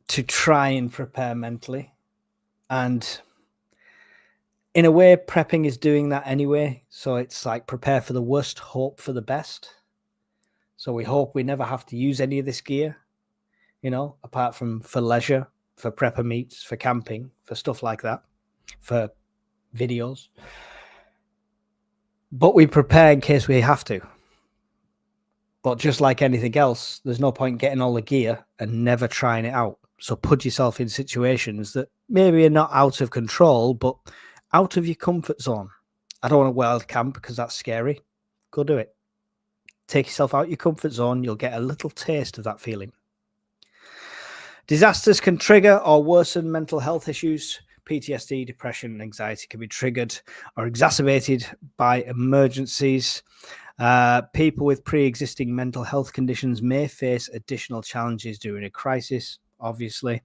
Speaker 1: to try and prepare mentally. And in a way, prepping is doing that anyway. So it's like prepare for the worst, hope for the best. So we hope we never have to use any of this gear, apart from for leisure, for prepper meets, for camping, for stuff like that, for videos. But we prepare in case we have to. But just like anything else, there's no point getting all the gear and never trying it out. So put yourself in situations that maybe are not out of control, but out of your comfort zone. I don't want to wild camp because that's scary. Go do it. Take yourself out your comfort zone. You'll get a little taste of that feeling. Disasters can trigger or worsen mental health issues. PTSD, depression, and anxiety can be triggered or exacerbated by emergencies. People with pre-existing mental health conditions may face additional challenges during a crisis, obviously.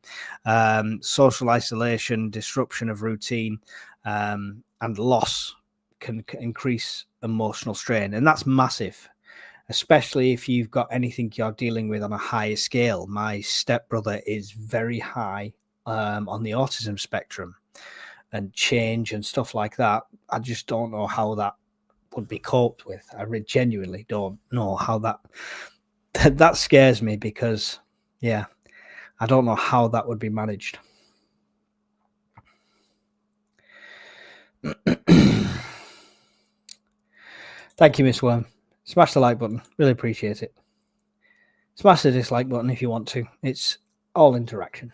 Speaker 1: Social isolation, disruption of routine, and loss can increase emotional strain. And that's massive, especially if you've got anything you're dealing with on a higher scale. My stepbrother is very high on the autism spectrum, and change and stuff like that. I just don't know how that would be coped with. I genuinely don't know how that scares me, because I don't know how that would be managed. Thank you, Miss Worm. Smash the like button. Really appreciate it. Smash the dislike button if you want to. It's all interaction.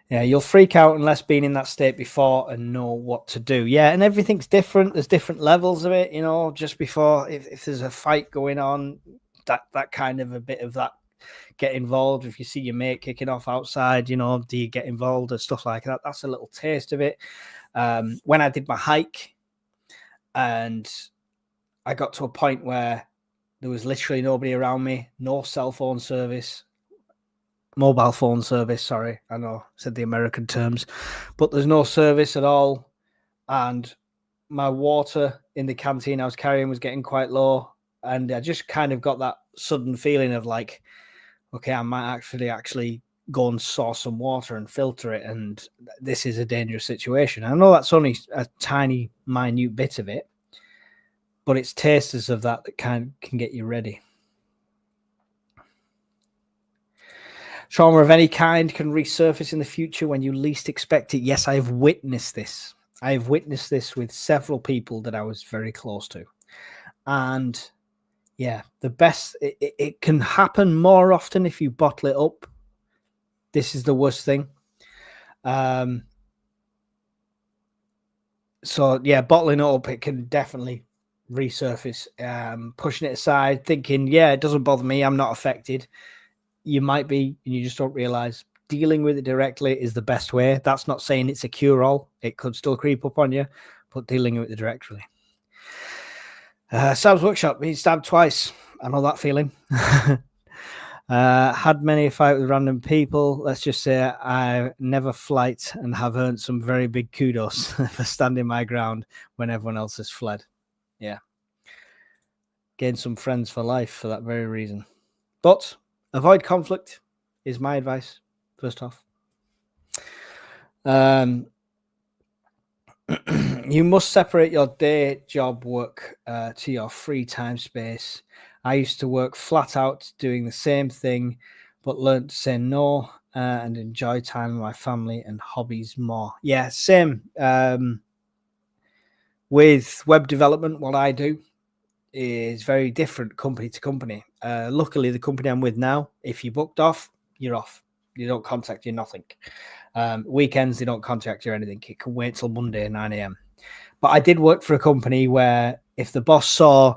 Speaker 1: Yeah, you'll freak out unless being in that state before and know what to do. Yeah, and everything's different. There's different levels of it, just before, if there's a fight going on, that kind of a bit of that, get involved. If you see your mate kicking off outside, do you get involved and stuff like that? That's a little taste of it. When I did my hike and I got to a point where there was literally nobody around me, no cell phone service, mobile phone service, sorry, I know I said the American terms, but there's no service at all. And my water in the canteen I was carrying was getting quite low. And I just kind of got that sudden feeling of like, okay, I might actually go and source some water and filter it, and this is a dangerous situation. I know that's only a tiny, minute bit of it, but it's tasters of that can get you ready. Trauma of any kind can resurface in the future when you least expect it. Yes, I have witnessed this. I have witnessed this with several people that I was very close to. And yeah, the best, it can happen more often if you bottle it up. This is the worst thing. So yeah, bottling it up, it can definitely resurface. Pushing it aside, thinking, yeah, it doesn't bother me, I'm not affected. You might be, and you just don't realize. Dealing with it directly is the best way. That's not saying it's a cure-all. It could still creep up on you, but dealing with it directly. Sam's workshop, being stabbed twice. I know that feeling. Had many fight with random people. Let's just say I never flight and have earned some very big kudos for standing my ground when everyone else has fled. Yeah. Gained some friends for life for that very reason. But avoid conflict is my advice, first off. You must separate your day job work to your free time space. I used to work flat out doing the same thing, but learned to say no and enjoy time with my family and hobbies more. Yeah, same. With web development, what I do is very different company to company. Luckily, the company I'm with now, if you're booked off, you're off. You don't contact you, nothing. Weekends, they don't contact you or anything. It can wait till Monday, 9 a.m. But I did work for a company where if the boss saw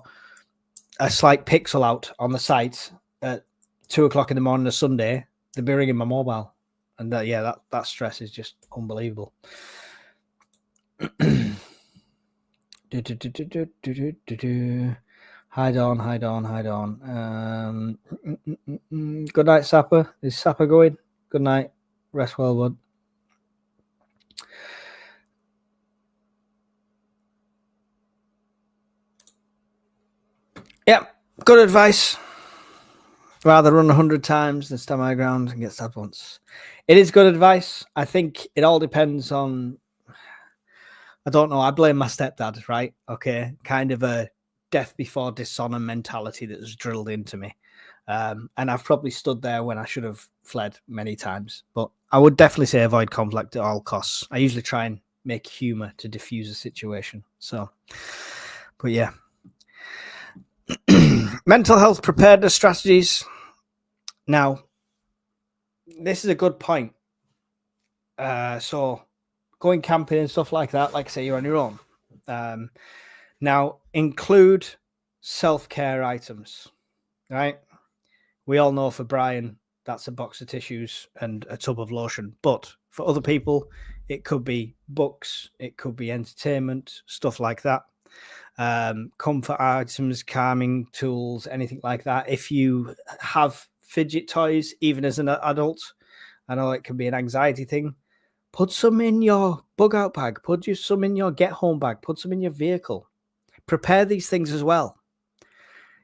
Speaker 1: a slight pixel out on the site at 2 o'clock in the morning on a Sunday, they'd be ringing my mobile. And that stress is just unbelievable. Hide on. Good night, Sapper. Is Sapper going? Good night. Rest well, bud. Yeah, good advice. Rather run 100 times than stand my ground and get stabbed once. It is good advice. I think it all depends on, I don't know, I blame my stepdad, right? Okay, kind of a death before dishonor mentality that was drilled into me. And I've probably stood there when I should have fled many times. But I would definitely say avoid conflict at all costs. I usually try and make humor to diffuse a situation. So, but yeah. Mental health preparedness strategies. Now, this is a good point. So going camping and stuff like that, like say you're on your own. Now, include self-care items, right? We all know for Brian, that's a box of tissues and a tub of lotion. But for other people, it could be books, it could be entertainment, stuff like that. Comfort items, calming tools, anything like that. If you have fidget toys, even as an adult, I know it can be an anxiety thing. Put some in your bug out bag. Put some in your get home bag. Put some in your vehicle. Prepare these things as well.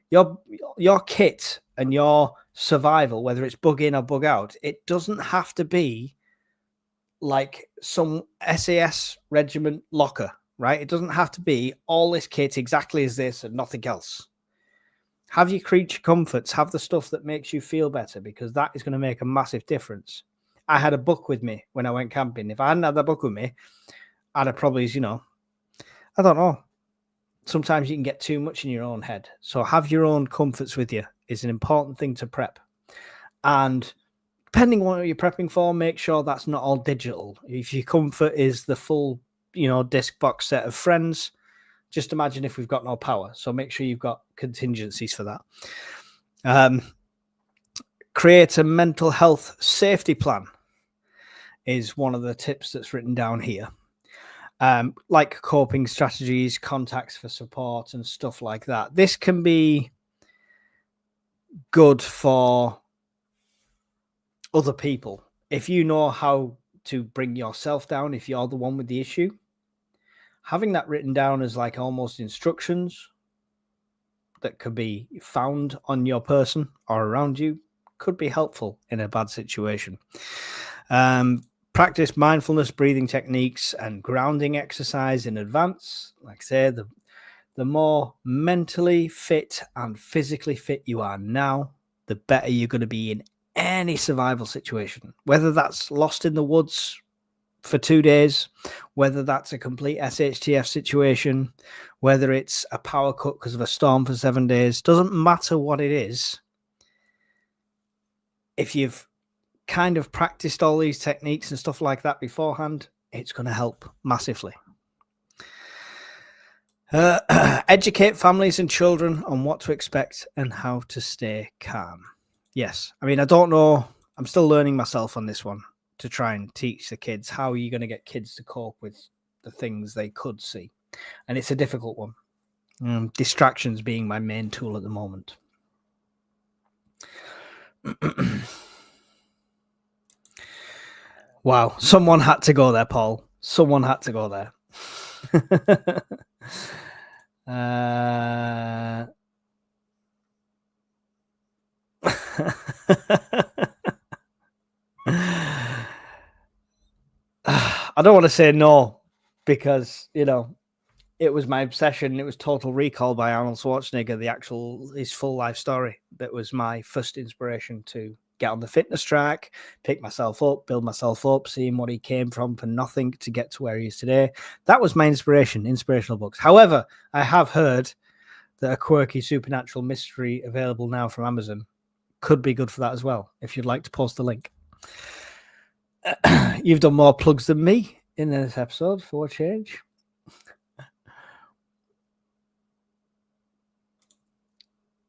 Speaker 1: Your kit and your survival, whether it's bug in or bug out, it doesn't have to be like some SAS regiment locker, right? It doesn't have to be all this kit exactly as this and nothing else. Have your creature comforts, have the stuff that makes you feel better, because that is going to make a massive difference. I had a book with me when I went camping. If I hadn't had that book with me, I'd have probably, I don't know. Sometimes you can get too much in your own head. So have your own comforts with you is an important thing to prep. And depending on what you're prepping for, make sure that's not all digital. If your comfort is the full, disc box set of Friends, just imagine if we've got no power. So make sure you've got contingencies for that. Create a mental health safety plan is one of the tips that's written down here. Like coping strategies, contacts for support and stuff like that. This can be good for other people. If you know how to bring yourself down, if you're the one with the issue, having that written down as like almost instructions that could be found on your person or around you could be helpful in a bad situation. Practice mindfulness breathing techniques and grounding exercise in advance. Like I say, the more mentally fit and physically fit you are now, the better you're going to be in any survival situation, whether that's lost in the woods for 2 days, whether that's a complete SHTF situation, whether it's a power cut because of a storm for 7 days. Doesn't matter what it is. If you've kind of practiced all these techniques and stuff like that beforehand, it's going to help massively. Educate families and children on what to expect and how to stay calm. Yes, I mean, I don't know. I'm still learning myself on this one to try and teach the kids how you're going to get kids to cope with the things they could see. And it's a difficult one. Distractions being my main tool at the moment. Wow, someone had to go there, Paul. Someone had to go there. I don't want to say no because, you know, it was my obsession. It was Total Recall by Arnold Schwarzenegger, his full life story. That was my first inspiration to get on the fitness track, pick myself up, build myself up, seeing what he came from for nothing to get to where he is today. That was my inspirational books. However, I have heard that a quirky supernatural mystery available now from Amazon could be good for that as well, if you'd like to post the link. You've done more plugs than me in this episode, for a change.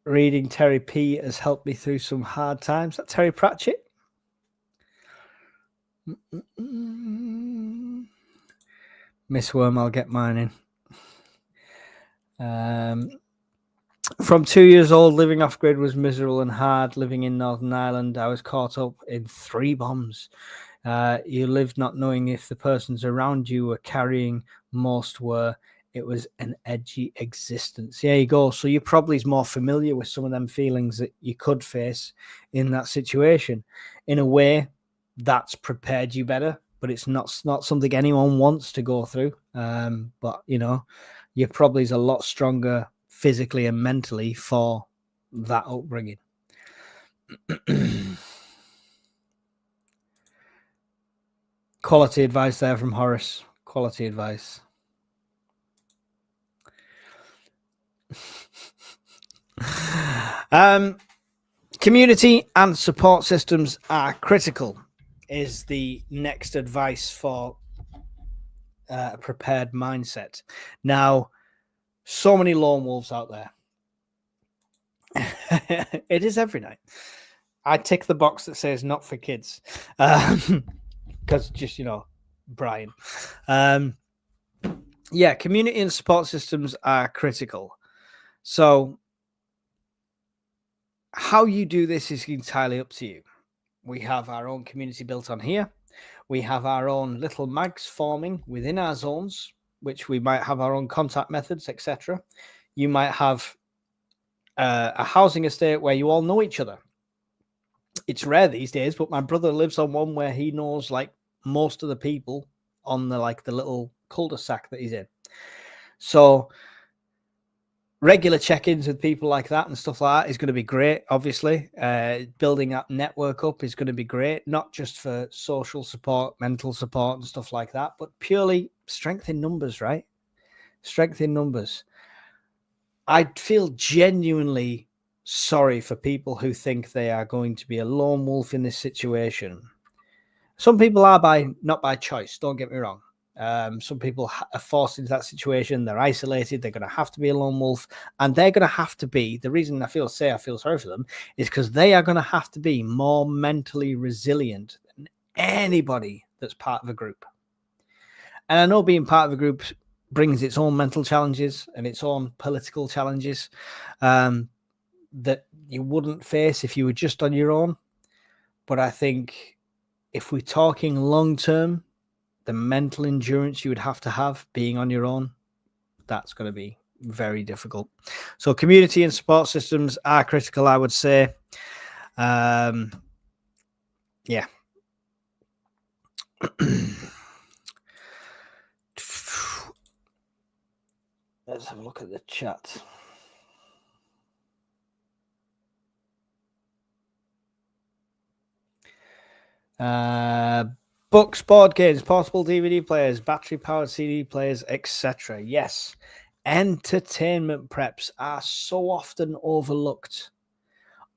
Speaker 1: Reading Terry P has helped me through some hard times. That Terry Pratchett. Miss Worm, I'll get mine in. From 2 years old, living off grid was miserable and hard. Living in Northern Ireland, I was caught up in 3 bombs. You lived not knowing if the persons around you were carrying. Most were. It was an edgy existence. There you go. So you're probably more familiar with some of them feelings that you could face in that situation. In a way, that's prepared you better, but it's not something anyone wants to go through. But, you know, you're probably a lot stronger physically and mentally for that upbringing. Quality advice there from Horace. Quality advice. Community and support systems are critical is the next advice for a prepared mindset. Now, so many lone wolves out there. It is every night. I tick the box that says not for kids. Because just, you know, Brian. Yeah, community and support systems are critical. So how you do this is entirely up to you. We have our own community built on here. We have our own little mags forming within our zones, which we might have our own contact methods, etc. You might have a housing estate where you all know each other. It's rare these days, but my brother lives on one where he knows like most of the people on the little cul-de-sac that he's in. So regular check-ins with people like that and stuff like that is going to be great, obviously. Building that network up is going to be great, not just for social support, mental support and stuff like that, but purely strength in numbers, right? Strength in numbers. I feel genuinely sorry for people who think they are going to be a lone wolf in this situation. Some people are not by choice, don't get me wrong. Some people are forced into that situation. They're isolated. They're going to have to be a lone wolf, and they're going to have to be. The reason I feel sorry for them is because they are going to have to be more mentally resilient than anybody that's part of a group. And I know being part of a group brings its own mental challenges and its own political challenges that you wouldn't face if you were just on your own. But I think if we're talking long term, the mental endurance you would have to have being on your own, that's going to be very difficult. So community and support systems are critical, I would say. Yeah. Let's have a look at the chat. Books, board games, portable DVD players, battery-powered CD players, etc. Yes, entertainment preps are so often overlooked,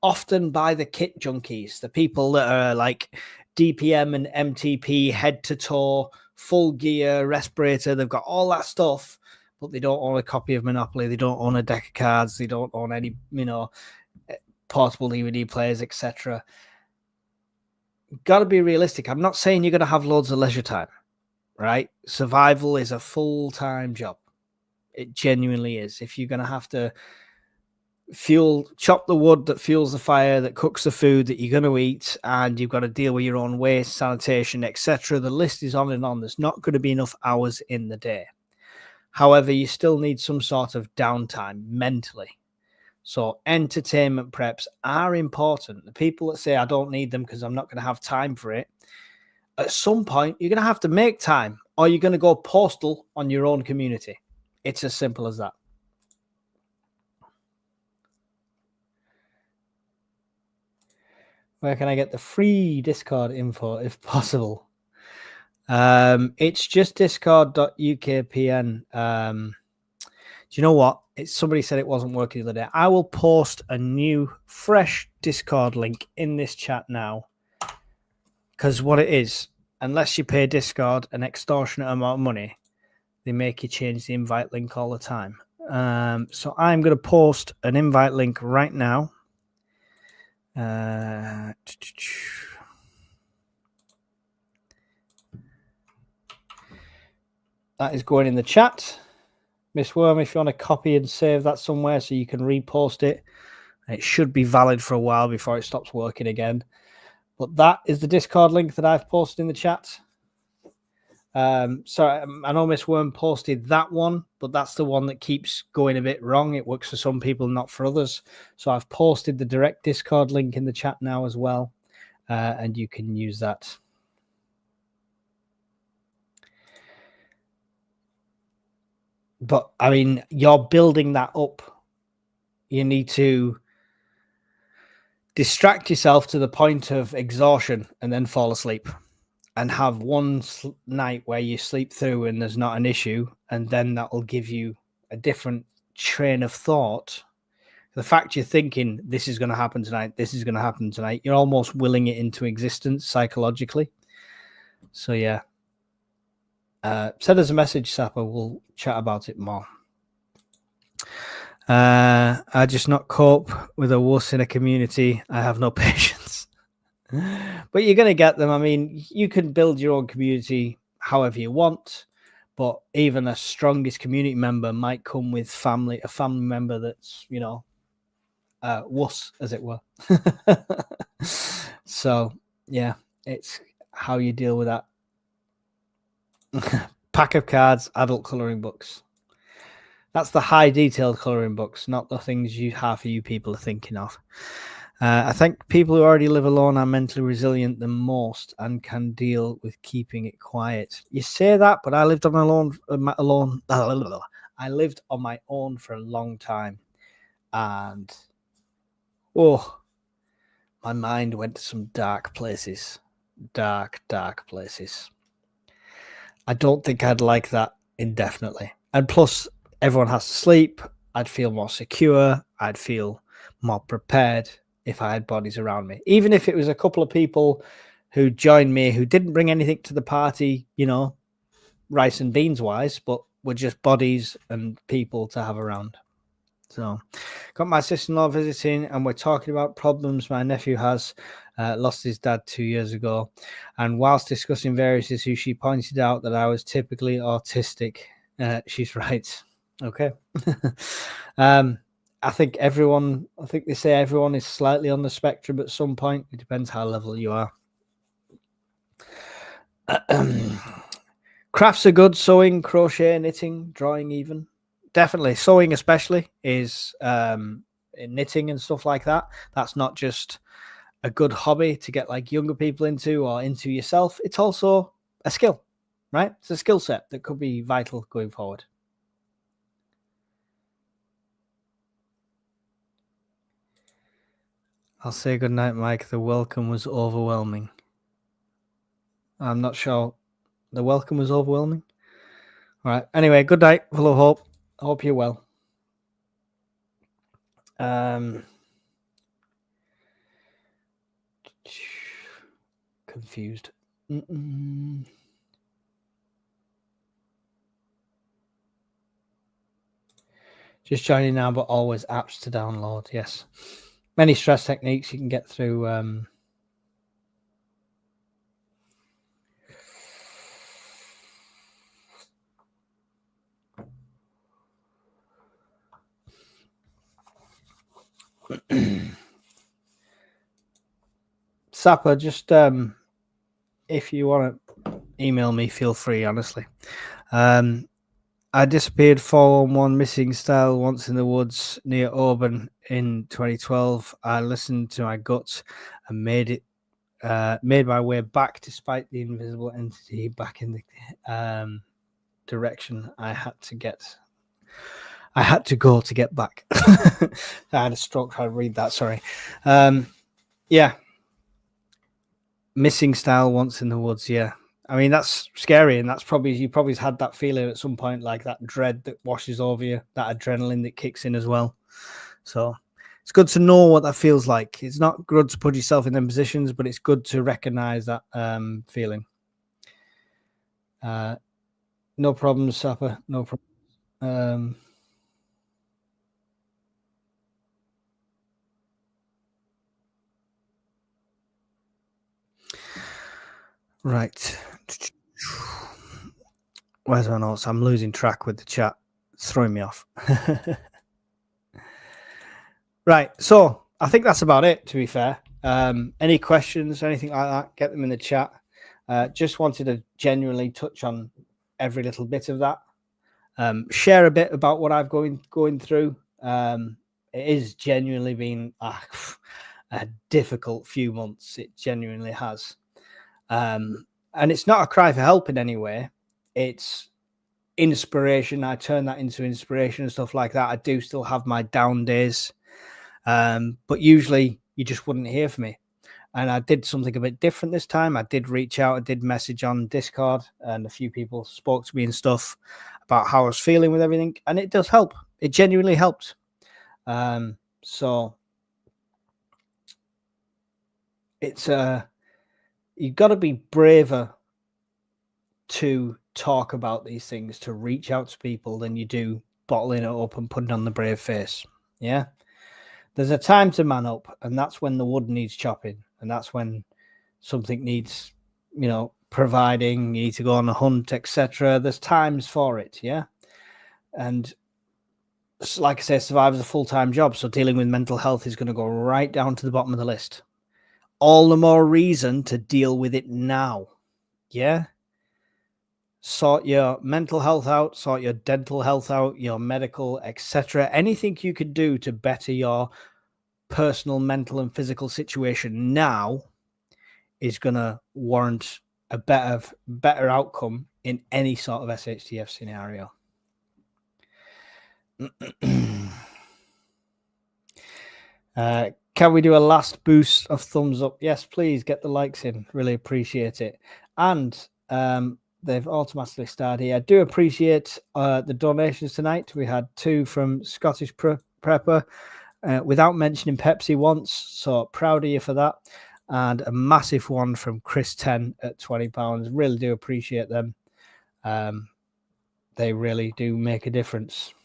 Speaker 1: often by the kit junkies, the people that are like DPM and MTP, head to toe, full gear, respirator. They've got all that stuff, but they don't own a copy of Monopoly. They don't own a deck of cards. They don't own any, portable DVD players, etc. Got to be realistic. I'm not saying you're going to have loads of leisure time, right? Survival is a full-time job. It genuinely is. If you're going to have to chop the wood that fuels the fire, that cooks the food that you're going to eat, and you've got to deal with your own waste, sanitation, etc. The list is on and on. There's not going to be enough hours in the day. However, you still need some sort of downtime mentally. So entertainment preps are important. The people that say I don't need them because I'm not going to have time for it, at some point you're going to have to make time, or you're going to go postal on your own community. It's as simple as that. Where can I get the free Discord info if possible? It's just discord.ukpn. Do you know what? Somebody said it wasn't working the other day. I will post a new, fresh Discord link in this chat now. Because what it is, unless you pay Discord an extortionate amount of money, they make you change the invite link all the time. So I'm going to post an invite link right now. That is going in the chat. Miss Worm, if you want to copy and save that somewhere so you can repost it, it should be valid for a while before it stops working again. But that is the Discord link that I've posted in the chat. So I know Miss Worm posted that one, but that's the one that keeps going a bit wrong. It works for some people, not for others. So I've posted the direct Discord link in the chat now as well, and you can use that. But, I mean, you're building that up. You need to distract yourself to the point of exhaustion and then fall asleep and have one night where you sleep through and there's not an issue, and then that will give you a different train of thought. The fact you're thinking, this is going to happen tonight, this is going to happen tonight, you're almost willing it into existence psychologically. So, yeah. Send us a message, Sapper. We'll chat about it more. I just not cope with a wuss in a community. I have no patience. But you're going to get them. I mean, you can build your own community however you want, but even the strongest community member might come with a family member that's, wuss, as it were. So, yeah, it's how you deal with that. Pack of cards, adult colouring books. That's the high detailed colouring books, not the things half of you people are thinking of. I think people who already live alone are mentally resilient the most and can deal with keeping it quiet. You say that, but I lived on my own. I lived on my own for a long time, and my mind went to some dark places. Dark places. I don't think I'd like that indefinitely. And plus, everyone has to sleep. I'd feel more secure. I'd feel more prepared if I had bodies around me. Even if it was a couple of people who joined me who didn't bring anything to the party, rice and beans wise, but were just bodies and people to have around. So, got my sister-in-law visiting, and we're talking about problems my nephew has. Lost his dad 2 years ago, and whilst discussing various issues, she pointed out that I was typically autistic. She's right. Okay. I think they say everyone is slightly on the spectrum at some point. It depends how level you are. Crafts are good: sewing, crochet, knitting, drawing, even. Definitely sewing, especially, is knitting and stuff like that. That's not just a good hobby to get like younger people into or into yourself. It's also a skill, right? It's a skill set that could be vital going forward. I'll say goodnight, Mike. The welcome was overwhelming. I'm not sure. The welcome was overwhelming. All right. Anyway, good night. Full of hope. I hope you're well. Confused. Just joining now, but always apps to download. Yes. Many stress techniques you can get through. Sapper, just if you want to email me, feel free, honestly. I disappeared 411 missing style once in the woods near Auburn in 2012. I listened to my guts and made my way back despite the invisible entity back in the direction I had to go to get back. I had a stroke trying to read that, sorry. Yeah. Missing style once in the woods, yeah. I mean, that's scary, and you probably had that feeling at some point, like that dread that washes over you, that adrenaline that kicks in as well. So it's good to know what that feels like. It's not good to put yourself in them positions, but it's good to recognize that feeling. No problems, Sapper. No problem. Right. Where's my notes? I'm losing track with the chat. It's throwing me off. Right. So I think that's about it, to be fair. Any questions, anything like that, get them in the chat. Just wanted to genuinely touch on every little bit of that. Share a bit about what I've going through. It is genuinely been a difficult few months. It genuinely has. And it's not a cry for help in any way. It's inspiration. I turn that into inspiration and stuff like that. I do still have my down days. But usually you just wouldn't hear from me. And I did something a bit different this time. I did reach out. I did message on Discord, and a few people spoke to me and stuff about how I was feeling with everything. And it does help. It genuinely helped. So it's you've got to be braver to talk about these things, to reach out to people, than you do bottling it up and putting on the brave face. Yeah. There's a time to man up, and that's when the wood needs chopping, and that's when something needs, providing. You need to go on a hunt, etc. There's times for it, yeah. And like I say, Survivor's a full-time job, so dealing with mental health is going to go right down to the bottom of the list. All the more reason to deal with it now, yeah. Sort your mental health out, sort your dental health out, your medical, etc. Anything you could do to better your personal, mental, and physical situation now is going to warrant a better outcome in any sort of SHTF scenario. Can we do a last boost of thumbs up? Yes, please get the likes in. Really appreciate it. And they've automatically started here. I do appreciate the donations tonight. We had 2 from Scottish Prepper without mentioning Pepsi once. So proud of you for that. And a massive one from Chris 10 at £20. Really do appreciate them. They really do make a difference.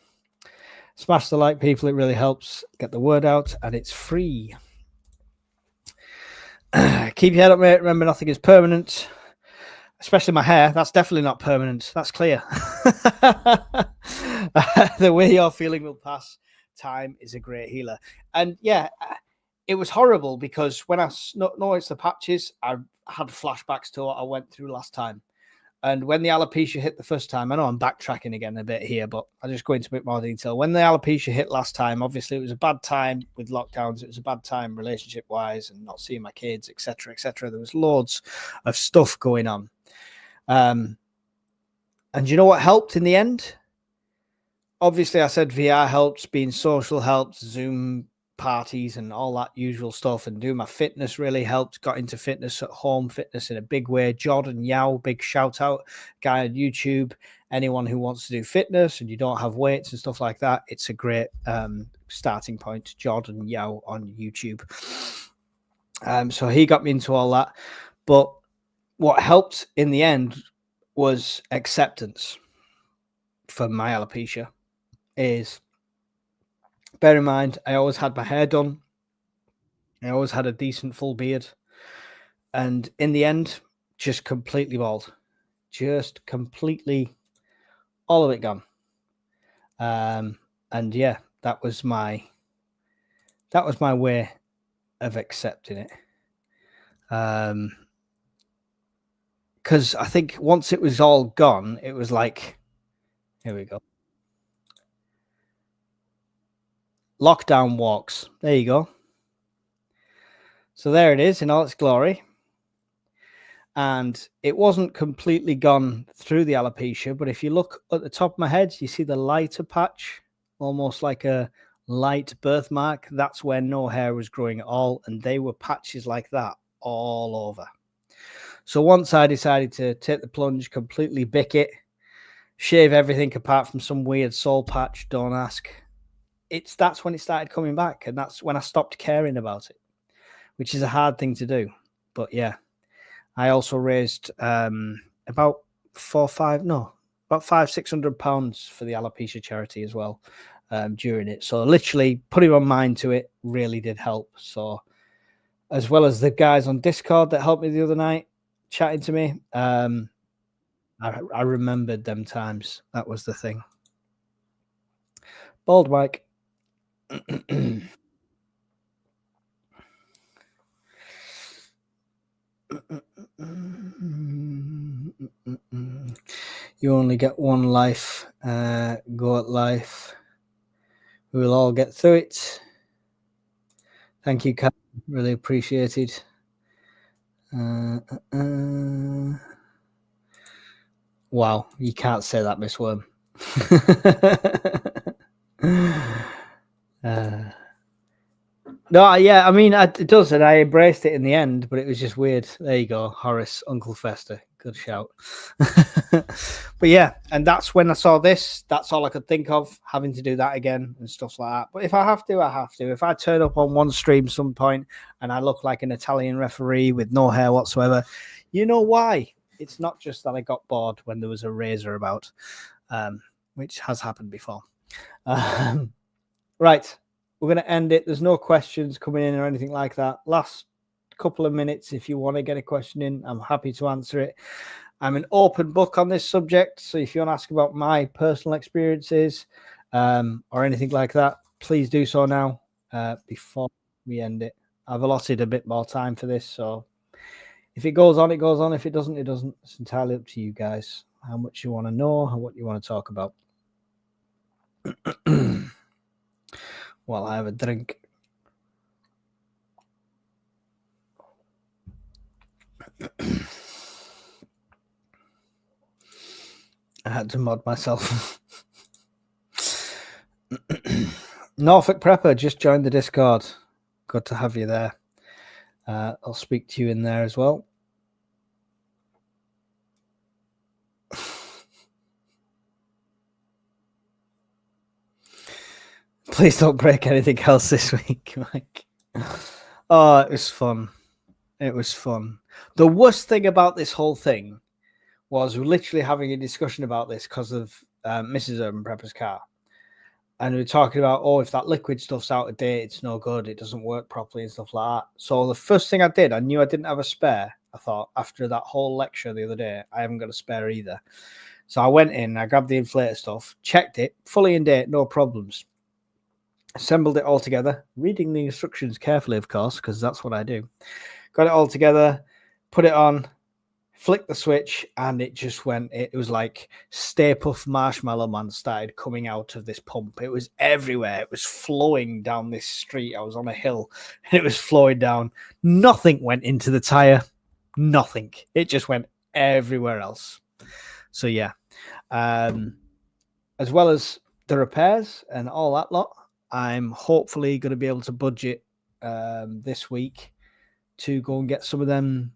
Speaker 1: Smash the like, people. It really helps get the word out, and it's free. Keep your head up, mate. Remember, nothing is permanent, especially my hair. That's definitely not permanent. That's clear. The way you're feeling will pass. Time is a great healer. And yeah, it was horrible because when I noticed the patches, I had flashbacks to what I went through last time. And when the alopecia hit the first time, I know I'm backtracking again a bit here, but I'll just go into a bit more detail. When the alopecia hit last time, obviously it was a bad time with lockdowns. It was a bad time relationship-wise and not seeing my kids, etc., etc. There was loads of stuff going on. And you know what helped in the end? Obviously, I said VR helps, being social helps, Zoom parties and all that usual stuff, and doing my fitness really helped. Got into fitness at home, fitness in a big way. Jordan Yao, big shout out, guy on YouTube. Anyone who wants to do fitness and you don't have weights and stuff like that, it's a great starting point. Jordan Yao on YouTube. So he got me into all that. But what helped in the end was acceptance for my alopecia. Is, bear in mind, I always had my hair done. I always had a decent full beard. And in the end, just completely bald. Just completely, all of it gone. And yeah, that was my way of accepting it. Because I think once it was all gone, it was like, here we go. Lockdown walks. There you go. So there it is in all its glory. And it wasn't completely gone through the alopecia, but if you look at the top of my head, you see the lighter patch, almost like a light birthmark. That's where no hair was growing at all. And they were patches like that all over. So once I decided to take the plunge, completely bick it, shave everything apart from some weird soul patch, don't ask. That's when it started coming back. And that's when I stopped caring about it, which is a hard thing to do. But yeah, I also raised about £500-600 for the alopecia charity as well during it. So literally putting my mind to it really did help. So as well as the guys on Discord that helped me the other night chatting to me, I remembered them times. That was the thing. Bald Mike. You only get one life. Go at life. We will all get through it. Thank you, Kat. Really appreciated. Wow, you can't say that, Miss Worm. No, yeah, I mean, it does, and I embraced it in the end, but it was just weird. There you go, Horace, Uncle Fester. Good shout. But yeah, and that's when I saw this. That's all I could think of, having to do that again and stuff like that. But if I have to, I have to. If I turn up on one stream some point and I look like an Italian referee with no hair whatsoever, you know why? It's not just that I got bored when there was a razor about, which has happened before. Right. We're going to end it. There's no questions coming in or anything like that. Last couple of minutes, if you want to get a question in, I'm happy to answer it. I'm an open book on this subject. So if you want to ask about my personal experiences or anything like that, please do so now before we end it. I've allotted a bit more time for this. So if it goes on, it goes on. If it doesn't, it doesn't. It's entirely up to you guys, how much you want to know and what you want to talk about. While I have a drink. I had to mod myself. Norfolk Prepper just joined the Discord. Good to have you there. I'll speak to you in there as well. Please don't break anything else this week, Mike. Oh, it was fun. It was fun. The worst thing about this whole thing was we're literally having a discussion about this because of Mrs. Urban Prepper's car. And we were talking about, oh, if that liquid stuff's out of date, it's no good. It doesn't work properly and stuff like that. So the first thing I did, I knew I didn't have a spare. I thought after that whole lecture the other day, I haven't got a spare either. So I went in, I grabbed the inflator stuff, checked it, fully in date, no problems. Assembled it all together, reading the instructions carefully, of course, because that's what I do. Got it all together, put it on, flicked the switch, and it just went. It was like Stay Puft Marshmallow Man started coming out of this pump. It was everywhere. It was flowing down this street. I was on a hill, and it was flowing down. Nothing went into the tire. Nothing. It just went everywhere else. So yeah, as well as the repairs and all that lot, I'm hopefully going to be able to budget this week to go and get some of them,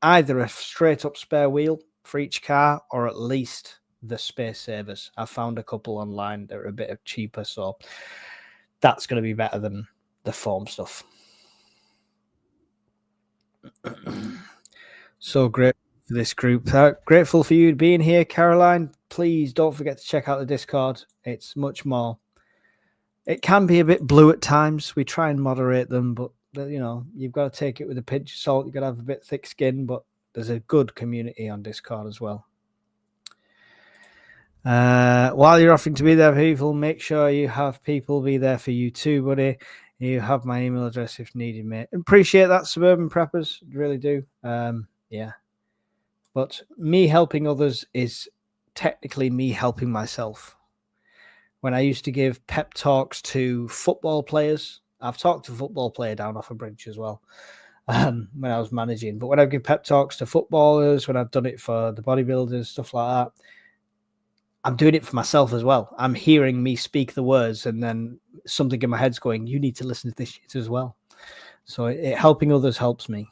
Speaker 1: either a straight up spare wheel for each car or at least the space savers. I found a couple online that are a bit cheaper, so that's going to be better than the foam stuff. So great for this group. Grateful for you being here, Caroline. Please don't forget to check out the Discord. It's much more. It can be a bit blue at times. We try and moderate them, but you've got to take it with a pinch of salt. You've got to have a bit thick skin, but there's a good community on Discord as well. While you're offering to be there for people, make sure you have people be there for you too, buddy. You have my email address if needed, mate. Appreciate that, Suburban Preppers. Really do. Yeah. But me helping others is technically me helping myself. When I used to give pep talks to football players, I've talked to a football player down off a bridge as well when I was managing. But when I give pep talks to footballers, when I've done it for the bodybuilders, stuff like that, I'm doing it for myself as well. I'm hearing me speak the words, and then something in my head's going, you need to listen to this shit as well. So helping others helps me.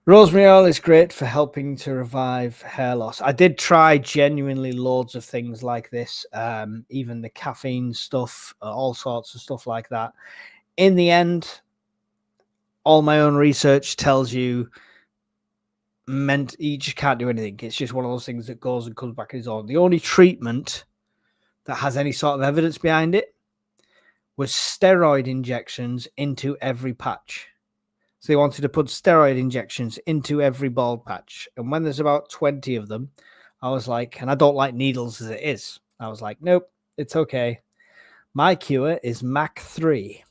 Speaker 1: Rosemary oil is great for helping to revive hair loss. I did try genuinely loads of things like this, even the caffeine stuff, all sorts of stuff like that. In the end, all my own research tells you you just can't do anything. It's just one of those things that goes and comes back on its own. The only treatment that has any sort of evidence behind it was steroid injections into every patch. So they wanted to put steroid injections into every bald patch. And when there's about 20 of them, I was like, and I don't like needles as it is. I was like, nope, it's okay. My cure is Mach 3.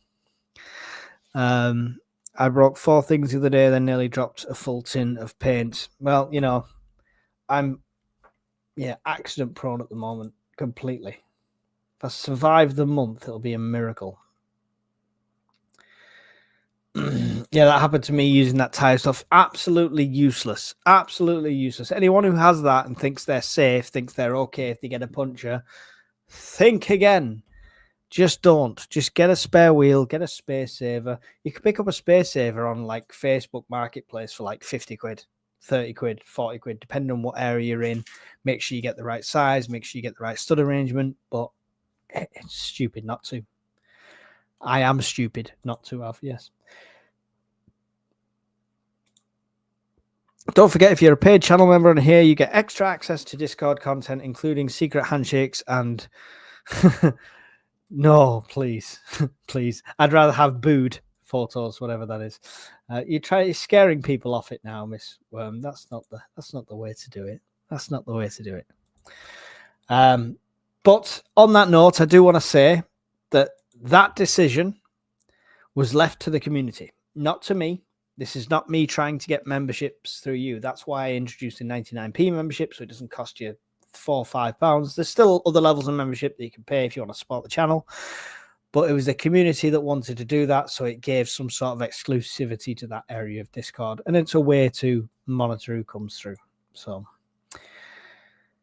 Speaker 1: I broke 4 things the other day, then nearly dropped a full tin of paint. Well, I'm accident prone at the moment, completely. If I survive the month, it'll be a miracle. Yeah, that happened to me using that tire stuff. Absolutely useless. Absolutely useless. Anyone who has that and thinks they're safe, thinks they're okay if they get a puncture, think again. Just don't. Just get a spare wheel, get a space saver. You can pick up a space saver on like Facebook Marketplace for like 50 quid, 30 quid, 40 quid, depending on what area you're in. Make sure you get the right size, make sure you get the right stud arrangement, but it's stupid not to. I am stupid not to have, yes. Don't forget, if you're a paid channel member on here, you get extra access to Discord content, including secret handshakes and... No, please. Please. I'd rather have booed photos, whatever that is. You're scaring people off it now, Miss Worm. That's not the way to do it. That's not the way to do it. But on that note, I do want to say that decision was left to the community, not to me. This is not me trying to get memberships through you. That's why I introduced a 99p membership, so it doesn't cost you £4 or £5. There's still other levels of membership that you can pay if you want to support the channel, but it was the community that wanted to do that, so it gave some sort of exclusivity to that area of Discord, and it's a way to monitor who comes through. So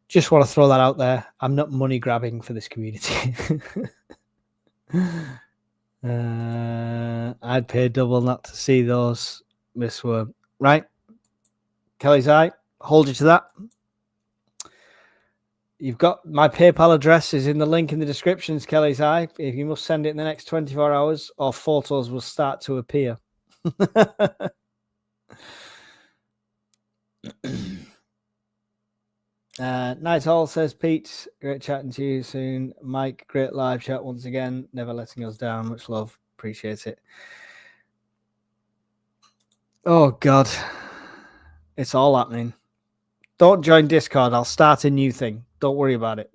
Speaker 1: just want to throw that out there. I'm not money grabbing for this community. I'd pay double not to see those, Miss Worm. Right? Kelly's Eye, hold you to that. You've got my PayPal address is in the link in the descriptions, Kelly's Eye. If you must send it in the next 24 hours, or photos will start to appear. Night Hall says, Pete, great chatting to you soon. Mike, great live chat once again. Never letting us down. Much love. Appreciate it. Oh, God. It's all happening. Don't join Discord. I'll start a new thing. Don't worry about it.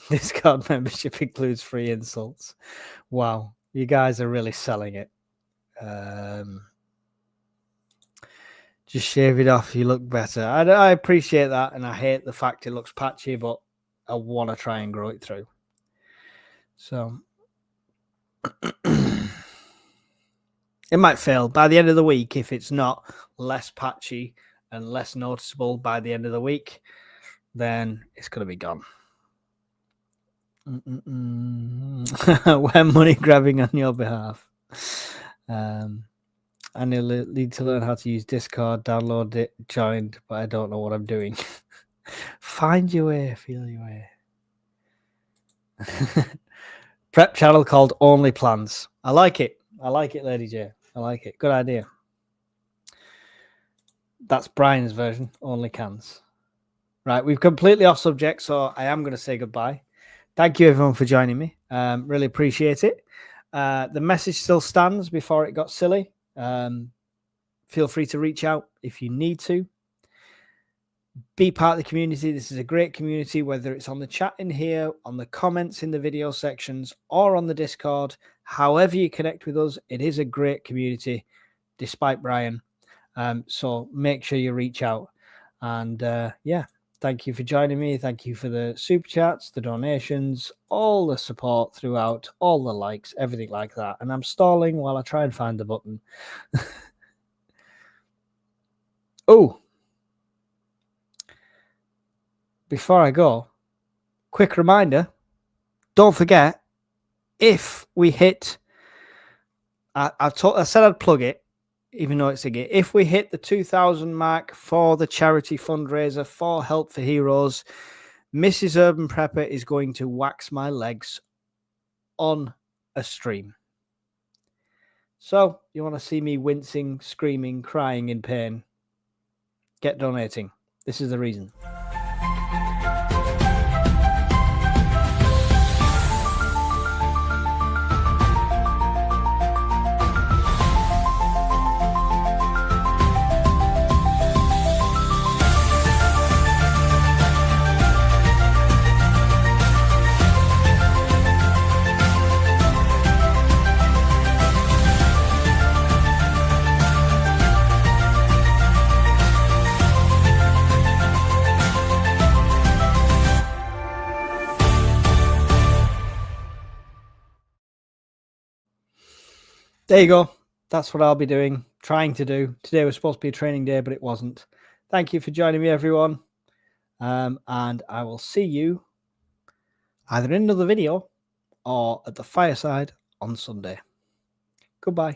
Speaker 1: Discord membership includes free insults. Wow. You guys are really selling it. Just shave it off. You look better. I appreciate that, and I hate the fact it looks patchy, but I want to try and grow it through. So it might fail by the end of the week if it's not less patchy and less noticeable by the end of the week. Then it's going to be gone. We're money grabbing on your behalf. I need to learn how to use Discord, download it, joined, but I don't know what I'm doing. Find your way, feel your way. Prep channel called Only Plans. I like it. I like it, Lady J. I like it. Good idea. That's Brian's version, Only Cans. Right, we've completely off subject, so I am going to say goodbye. Thank you, everyone, for joining me. Really appreciate it. The message still stands before it got silly. Feel free to reach out if you need to. Be part of the community. This is a great community, whether it's on the chat in here, on the comments in the video sections, or on the Discord. However you connect with us, it is a great community, despite Brian. So make sure you reach out. And yeah, thank you for joining me. Thank you for the super chats, the donations, all the support throughout, all the likes, everything like that. And I'm stalling while I try and find the button. Oh, before I go, quick reminder, don't forget, if we hit, I said I'd plug it, even though it's a gig. If we hit the 2,000 mark for the charity fundraiser for Help for Heroes, Mrs. Urban Prepper is going to wax my legs on a stream. So you want to see me wincing, screaming, crying in pain? Get donating. This is the reason. There you go. That's what I'll be doing, trying to do. Today was supposed to be a training day, but it wasn't. Thank you for joining me, everyone. And I will see you either in another video or at the fireside on Sunday. Goodbye.